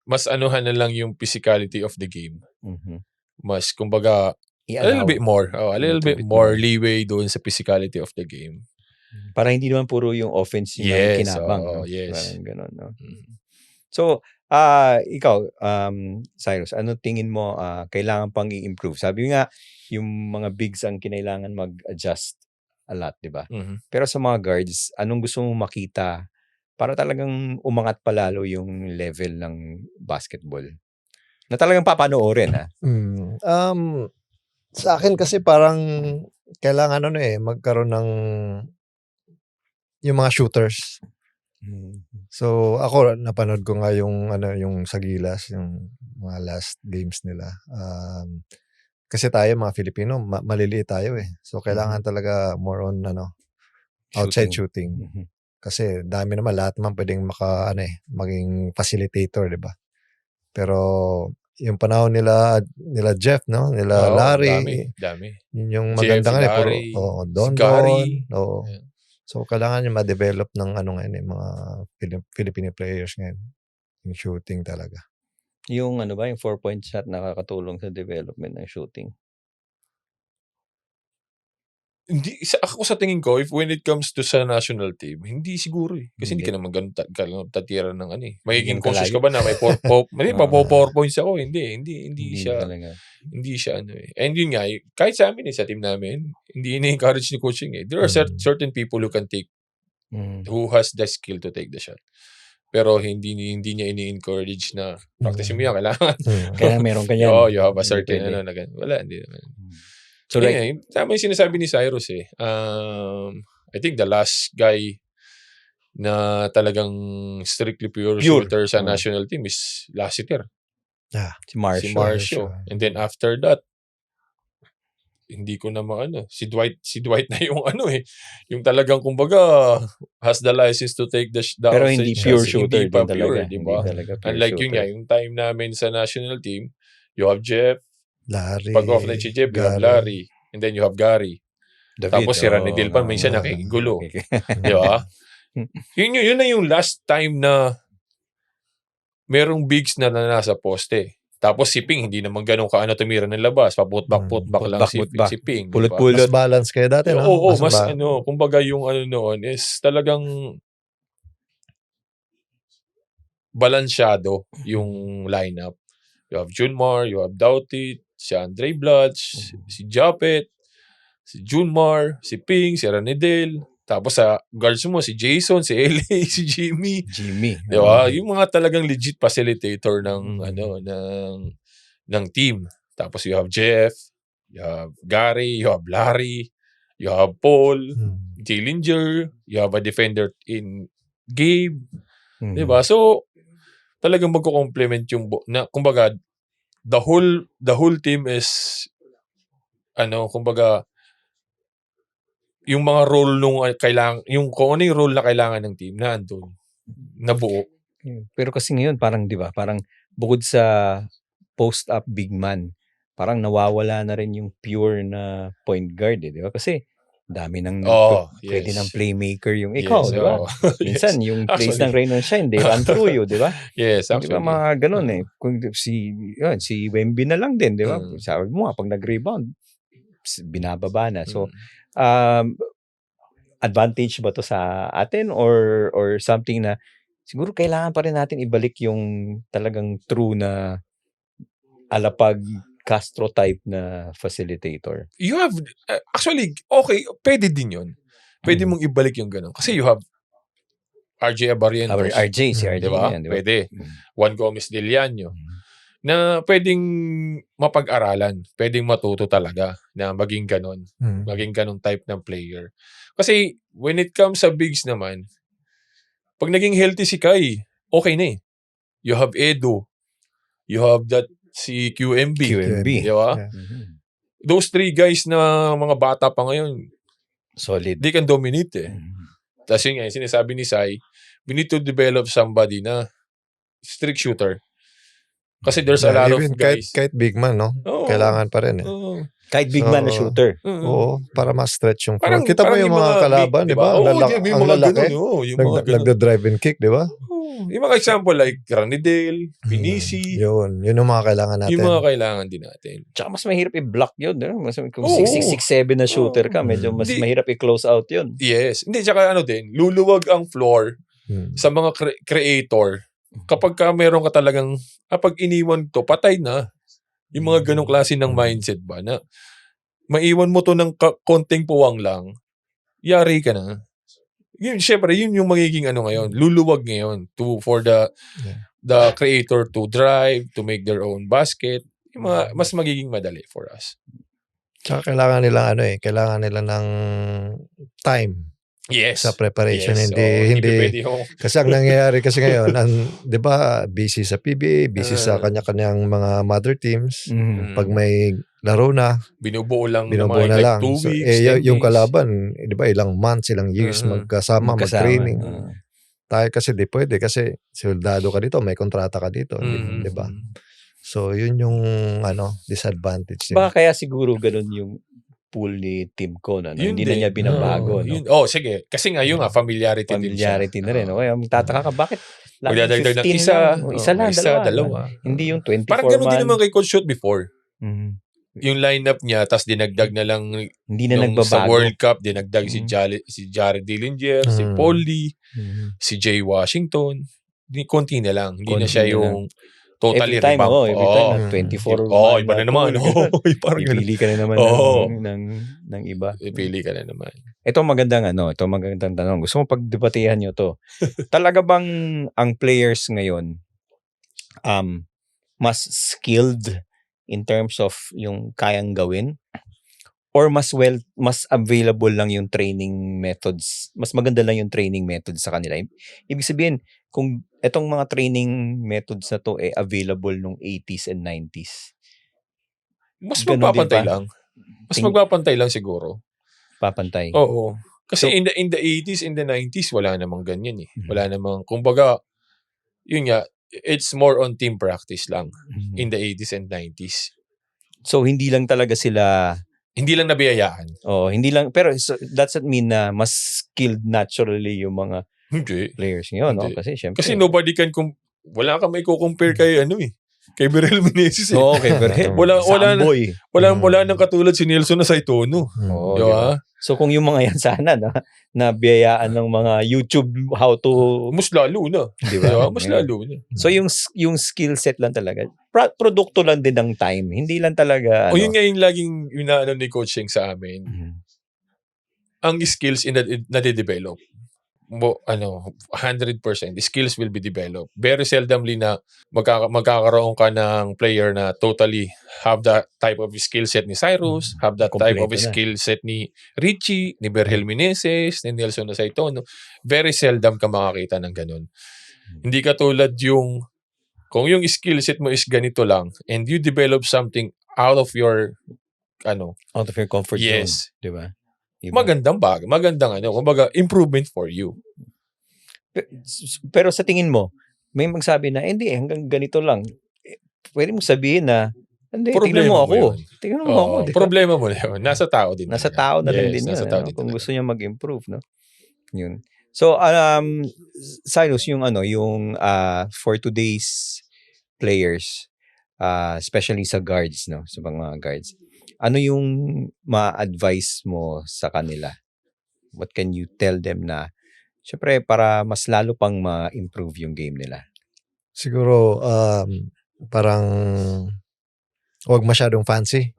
mas anuhan na lang yung physicality of the game. Mas, kumbaga, a little bit more. A little bit more leeway doon sa physicality of the game. Para hindi naman puro yung offense yung kinabang. No? Yes. Parang ganun, no? So, ikaw, Cyrus, ano tingin mo kailangan pang i-improve? Sabi nga, yung mga bigs ang kinailangan mag-adjust a lot, di ba? Pero sa mga guards, anong gusto mong makita para talagang umangat palalo yung level ng basketball? Na talagang papanoorin, ha? Sa akin kasi parang kailangan magkaroon ng yung mga shooters. So ako napanood ko nga yung sa Gilas, yung mga last games nila. Kasi tayo mga Filipino, maliliit tayo eh. So kailangan talaga more on outside shooting. Kasi dami naman, lahat naman pwedeng maging facilitator, 'di ba? Pero yung panahon nila Jeff, no? Nila Larry. Dami. Yun yung Jeff, maganda nga puro Larry, Don. Gary. Oo. Yeah. So kailangan yung ma-develop ng mga Filipino players ngayon. Yung shooting talaga. Yung yung 4-point shot nakakatulong sa development ng shooting. Hindi, ako sa tingin ko, when it comes to sa national team, hindi siguro eh. Kasi hindi ka naman ganun tatira ng Magiging conscious ka ba na may 4 points ako? Hindi siya. Hindi siya eh. And yun nga, kahit sa amin sa team namin, hindi ini-encourage ni coaching eh. There are certain people who can take, who has the skill to take the shot. Pero hindi niya ini-encourage na practice mo yan, kailangan. Kaya meron ka yan. You have a certain wala, hindi naman. So tama yung sinasabi ni Cyrus eh. I think the last guy na talagang strictly pure shooter sa national team is Lassiter. Si Marcio. And then after that, hindi ko na si Dwight na yung yung talagang kumbaga has the license to take the pero outside hindi shots. pure shooter hindi pa din pure, talaga. diba? Unlike yun nga, yung time namin sa national team, you have Jeff, Larry, pag off night si Jeff, you have Larry, and then you have Gary. David, Tapos si Ranedil pa minsan nakikigulo. Di ba? Yun na yung last time na merong bigs na nasa poste. Tapos si Ping, hindi naman ganun kaano tumira ng labas. Paputbak lang si Ping. Mas Pulot-pulot. balance kayo dati, no? Oo, mas kumbaga yung noon is talagang balansyado yung lineup. You have Junmar, you have Doughty, si Andre Blatch, si Japet, si Junmar, si Ping, si Ranedel. Tapos sa guards mo, si Jason, si LA, si Jimmy. Di ba? Yung mga talagang legit facilitator ng ng team. Tapos you have Jeff, you have Gary, you have Larry, you have Paul, Dillinger, you have a defender in Gabe. Di ba? So, talagang magko-complement yung kumbaga the whole team is kumbaga yung mga role nung kailangan, yung kung ano yung role na kailangan ng team, nandun, nabuo. Pero kasi ngayon parang 'di ba, parang bukod sa post-up big man, parang nawawala na rin yung pure na point guard, 'di ba? Kasi dami nang pwede ng playmaker yung ikaw, 'di ba? Minsan yung plays ng Rain or Shine, they run through you, 'di ba? Yes, 'Di ba actually. mga ganun eh. Kung si Wemby na lang din, 'di ba? Sabi mo nga pag nag-rebound, binababa na. So advantage ba to sa atin or something na siguro kailangan pa rin natin ibalik yung talagang true na alapag Castro type na facilitator. You have, actually, okay, pwede din yun. Pwede mong ibalik yung ganun. Kasi you have RJ Abarientos. Si RJ diba? yan, diba? Pwede. Juan Gomez Diliano. Na pwedeng mapag-aralan. Pwedeng matuto talaga na maging ganun. Maging ganun type ng player. Kasi when it comes sa bigs naman, pag naging healthy si Kai, okay na eh. You have Edo. You have that si QMB. Di ba? Those three guys na mga bata pa ngayon, solid. They can dominate eh. Tapos yun nga, sinasabi ni Sai, we need to develop somebody na strict shooter. Kasi there's a lot of guys. Kahit big man, no? Kailangan pa rin eh. Kahit big man na shooter. Oo, para ma-stretch yung floor. Kita mo yung mga kalaban, di ba? Ang lalaki. Nagda-drive and kick, di ba? Yung mga example like Ranidale, Pinisi. Yun yung mga kailangan natin. Yung mga kailangan din natin. Tsaka mas mahirap i-block yun. Kung 6'6", 6'7" na shooter ka, medyo mas mahirap i-close out yun. Yes. Hindi, tsaka ano din, luluwag ang floor sa mga creator. Kapag ka meron ka talagang, kapag iniwan to, patay na. Yung mga ganong klase ng mindset ba na maiwan mo to ng konting puwang lang, yari ka na. Yun, syempre, yun yung magiging ano ngayon, luluwag ngayon for the creator to drive, to make their own basket. Yung mga, mas magiging madali for us. Tsaka kailangan nila kailangan nila ng time. Yes. Sa preparation. Yes. Hindi kasi ang nangyayari kasi ngayon, 'di ba, busy sa PBA, busy sa kanya-kanyang mga mother teams. Pag may laro na, binubuo lang na like 2 weeks. Yung kalaban, 'di ba, ilang months, ilang years magkasama, mag-training. Tayo kasi di pwede kasi soldado ka dito, may kontrata ka dito, 'di ba? So, yun yung disadvantage. Baka kaya siguro ganun yung pool ni Team Con. Hindi na niya binabago. Sige. Kasi nga yung familiarity din siya. Familiarity na rin. Kaya magtataka ka, bakit magdadagdag ng isa lang, dalawa. Hindi yung 24 parang ganun man. din naman kay Coach Shoot before. Yung lineup niya, tas dinagdag na lang hindi na nagbabago. Sa World Cup, dinagdag si Jared Dillinger, si Paul Lee, si Jay Washington. Konti na lang. Hindi na siya yung totally every time, revamp. Every time, 24 iba na naman. Ipili ka na naman ng iba. Ipili ka na naman. Ito magandang tanong. Gusto mo pagdebatehan nyo to. Talaga bang ang players ngayon mas skilled in terms of yung kayang gawin? Or mas available lang yung training methods? Mas maganda lang yung training methods sa kanila? Ibig sabihin, kung etong mga training methods na to available nung 80s and 90s. Mas magpapantay lang. Mas magpapantay lang siguro. Papantay. Oo. Kasi in the 80s, in the 90s, wala namang ganyan eh. Wala namang, kumbaga, yun nga, it's more on team practice lang in the 80s and 90s. So, hindi lang talaga sila... Hindi lang nabiyayaan. Hindi lang. Pero that's not mean na mas skilled naturally yung mga players ngayon, no? Kasi syempre. Kasi nobody can wala kang may compare kay kay Berel Meneses eh. kay Berel. Wala nang katulad si Nelson na Saitono. Di ba? So kung yung mga yan sana na biyayaan ng mga YouTube how to mas lalo na. Di ba? Mas lalo na. So yung skill set lang talaga. Produkto lang din ng time. Hindi lang talaga yun nga yung laging inaano ni coaching sa amin. Ang skills na-develop. 100% skills will be developed. Very seldomly na magkakaroon ka ng player na totally have that type of skill set ni Cyrus, have that type of skill set ni Richie, ni Berhel Meneses, ni Nelson Saitono. Very seldom ka makakita ng ganun. Hindi katulad kung yung skill set mo is ganito lang and you develop something out of your comfort zone, 'di ba? magandang kumbaga improvement for you. Pero sa tingin mo, may magsabi na, hindi, hanggang ganito lang. Pwede mo sabihin na, hindi, tingnan mo ako. Tingnan mo ako. Diba? Problema mo na yun. Nasa tao din. Nasa tao na lang din yun. Kung gusto niya mag-improve, no? Yun. So, Cyrus, yung for today's players, especially sa guards, no? Sa mga guards, ano yung ma-advise mo sa kanila? What can you tell them na, syempre, para mas lalo pang ma-improve yung game nila? Siguro, parang huwag masyadong fancy.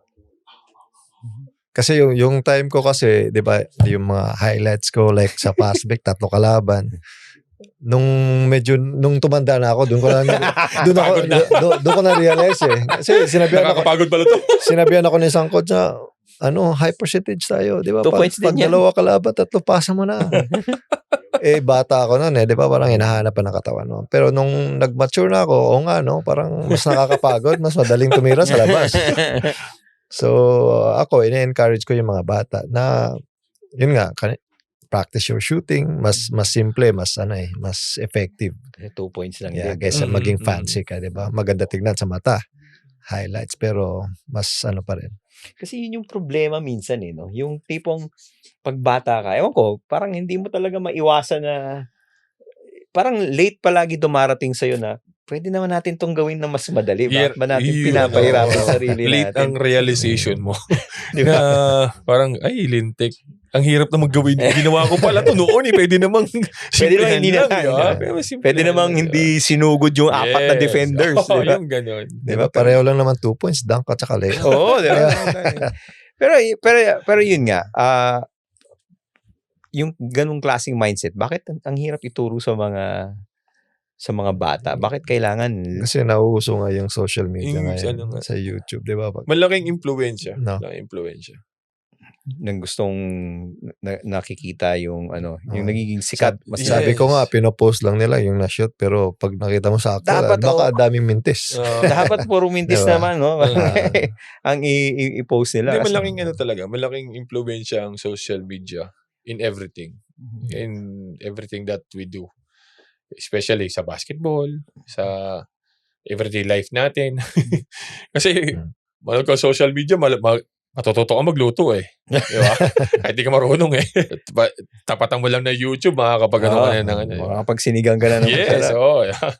Kasi yung time ko kasi, 'di ba, yung mga highlights ko like sa Fastback 3 kalaban. Nung tumanda na ako, doon ko na realize eh. Kasi nakakapagod pala to. Sinabihan ako ng isang coach na high percentage tayo, 'di ba? Pag 2 kalaban, 3 pasa mo na. Bata ako noon 'di ba? Parang hinahanap pa ng katawan mo. Pero nung nag-mature na ako, parang mas nakakapagod, mas madaling tumira sa labas. So, ako, ina-encourage ko yung mga bata na, yun nga, practice your shooting, mas simple, mas effective. 2 points lang din. Kaysa maging fancy ka, 'di ba? Maganda tignan sa mata, highlights, pero mas pa rin. Kasi yun yung problema minsan no? Yung tipong pagbata ka, ewan ko, parang hindi mo talaga maiwasan na, parang late palagi dumarating sa'yo na, pwede naman natin tong gawin na mas madali. Bakit ba natin pinapahirapan ang sarili natin? Late ang realization mo. Diba? Parang, lintik. Ang hirap na maggawin. Ginawa ko pala to noon. Pwede namang hindi na. Pwede namang hindi sinugod yung 4 na defenders. Diba? Yung ganon. Diba? Pareho lang naman 2 points, dunk at saka layup. Oo, diba? Pero yun nga, yung ganung klaseng mindset, bakit ang hirap ituro sa mga bata? Bakit kailangan? Kasi nauuso nga yung social media ngayon sa YouTube, di ba? Malaking impluwensya. No. Malaking impluwensya. Nang gustong nakikita yung yung nagiging sikat. Sabi ko nga, pinopost lang nila yung na-shoot, pero pag nakita mo sa actual, baka daming mintis. Dapat puro mintis diba? naman, no? Ang i-post nila. Hindi, malaking talaga. Malaking impluwensya ang social media in everything. In everything that we do. Especially sa basketball, sa everyday life natin. Kasi, manood ka social media, matututo ka magluto eh. Diba? Kahit di ka marunong eh. Tapatan mo lang na YouTube, makakapag-ano ka na ng makakapagsinigang ka na ng yes, yeah.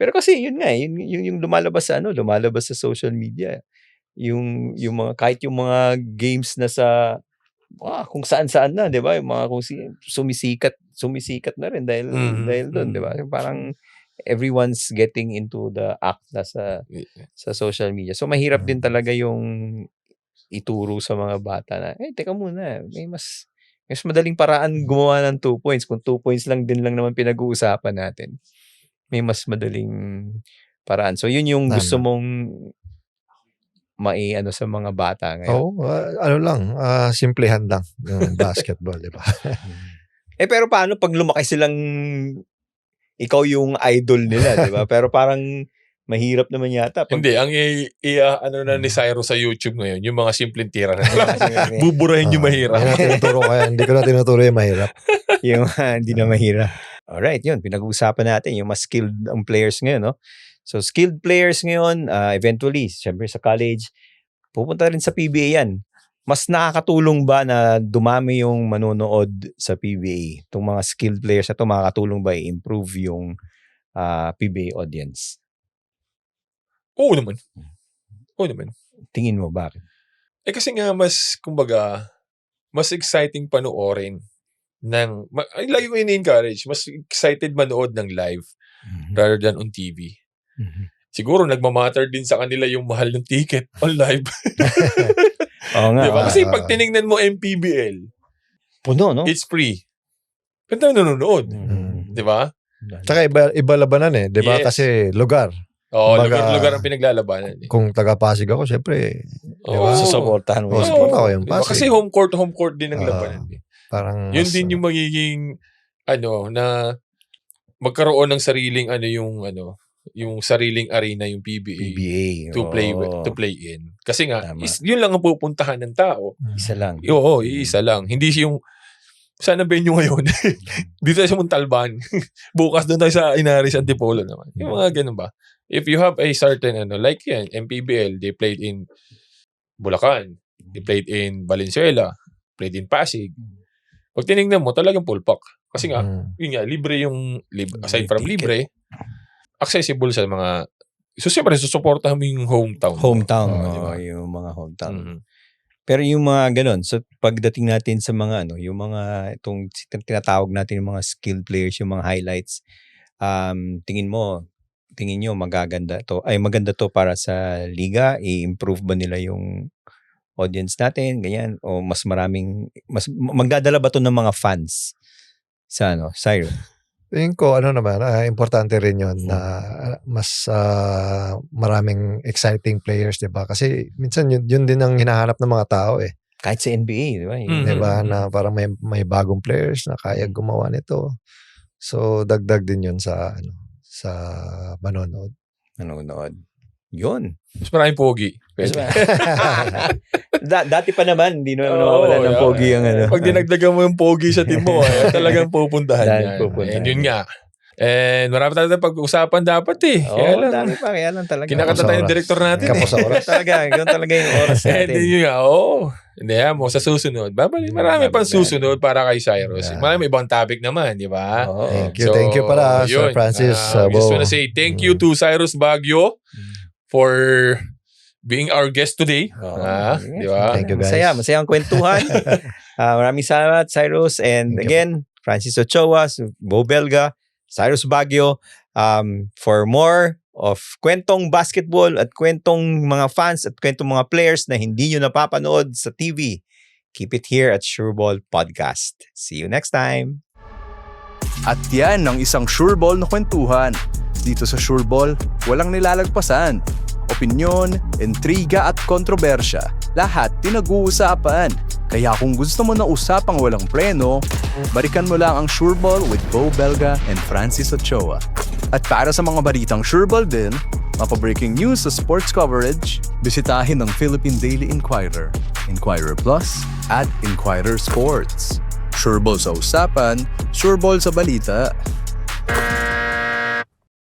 Pero kasi yun nga, yung lumalabas sa social media. Yung mga, kahit yung mga games na sa kung saan-saan na, 'di ba? Yung mga kung sumisikat na rin dahil doon, 'di ba? Parang everyone's getting into the act na sa social media. So mahirap din talaga yung ituro sa mga bata na, teka muna, may mas madaling paraan gumawa ng 2 points. Kung 2 points lang din lang naman pinag-uusapan natin, may mas madaling paraan. So yun yung gusto mong sa mga bata ngayon. Simplehan lang yung basketball, di ba? Pero paano pag lumaki silang ikaw yung idol nila, di ba? Pero parang mahirap naman yata. Hindi, ang ni Cyrus sa YouTube ngayon, yung mga simpleng tira na. Buburahin yung mahirap. Hindi ko na tinuturo yung mahirap. Yung hindi na mahirap. Alright, yun. Pinag-uusapan natin yung mas skilled ang players ngayon, no? So, skilled players ngayon, eventually, syempre sa college, pupunta rin sa PBA yan. Mas nakakatulong ba na dumami yung manonood sa PBA? Itong mga skilled players na ito, makakatulong ba i-improve yung PBA audience? Oo naman. Tingin mo, bakit? Kasi nga, mas exciting panoorin lagi ko ini-encourage, mas excited manood ng live rather than on TV. Siguro nagmamatter din sa kanila yung mahal ng ticket on live. Oo nga. Diba? Kasi pag tinignan mo MPBL, puno, no? it's free. Ganda nanonood. Diba? Tsaka iba labanan eh. Diba? Yes. Kasi lugar. Lugar ang pinaglalabanan. Kung taga-Pasig ako, syempre, diba? Susuportahan mo. Support ako yung diba? Pasig. Kasi home court din ang labanan. Parang yun din yung magiging na magkaroon ng sariling yung sariling arena yung PBA PBA. to play in. Kasi nga, Tama. yun lang ang pupuntahan ng tao. Isa lang. Oo, iisa lang. Hindi yung sana venue ngayon. Dito tayo sa Montalban. Bukas doon tayo sa Inaris Antipolo naman. Yung mga ganun ba? If you have a certain like yan, MPBL, they played in Bulacan, they played in Valenzuela, played in Pasig. Pag tinignan mo, talagang full pack. Kasi nga, yun nga, aside from libre, accessible sa mga, so siyempre, susuportahan mo yung hometown. Hometown. Diba? Yung mga hometown. Mhm. Pero yung mga ganun, so pagdating natin sa mga yung mga itong tinatawag natin yung mga skilled players, yung mga highlights, tingin nyo maganda to para sa liga, i-improve ba nila yung audience natin, ganyan, o mas magdadala ba to ng mga fans sa Syro? Tingin ko, importante rin yun na mas maraming exciting players, di ba? Kasi minsan yun din ang hinahanap ng mga tao eh. Kahit sa NBA, di ba? Di ba? Na parang may bagong players na kaya gumawa nito. So, dagdag din yun sa manonood. Nanonood. Yun. Mas maraming pogi. Pwede. Dati pa naman, hindi naman nawawala ng pogi ang Pag dinagdagan mo yung pogi sa team mo, talagang pupuntahan yan. And yun nga. And marami tayo pag-usapan dapat eh. Kaya lang, dami pa. Kaya lang talaga. kinakanta tayo ng director natin eh. Kapos sa oras. Ganun talaga yung oras And natin. yun nga, Hindi mo, sa susunod. Marami pang susunod para kay Cyrus. Marami ibang topic naman, di ba? Thank you pala, Sir Francis. I just wanna say thank you to Cyrus Baguio for being our guest today. Di ba? Thank you, guys. Masaya ang kwentuhan. Maraming salamat, Cyrus. And again, Francis Ochoa, Bo Belga, Cyrus Baguio. For more of kwentong basketball at kwentong mga fans at kwentong mga players na hindi nyo napapanood sa TV, keep it here at Sureball Podcast. See you next time. At yan ang isang Sureball na kwentuhan. Dito sa Sureball, walang nilalagpasan. Opinyon, intriga at kontrobersya, lahat pinag-uusapan. Kaya kung gusto mo na usapang walang preno, balikan mo lang ang Sureball with Bo Belga and Francis Ochoa. At para sa mga balitang Sureball din, mapa-breaking news sa sports coverage, bisitahin ang Philippine Daily Inquirer, Inquirer Plus at Inquirer Sports. Sureball sa usapan, Sureball sa balita.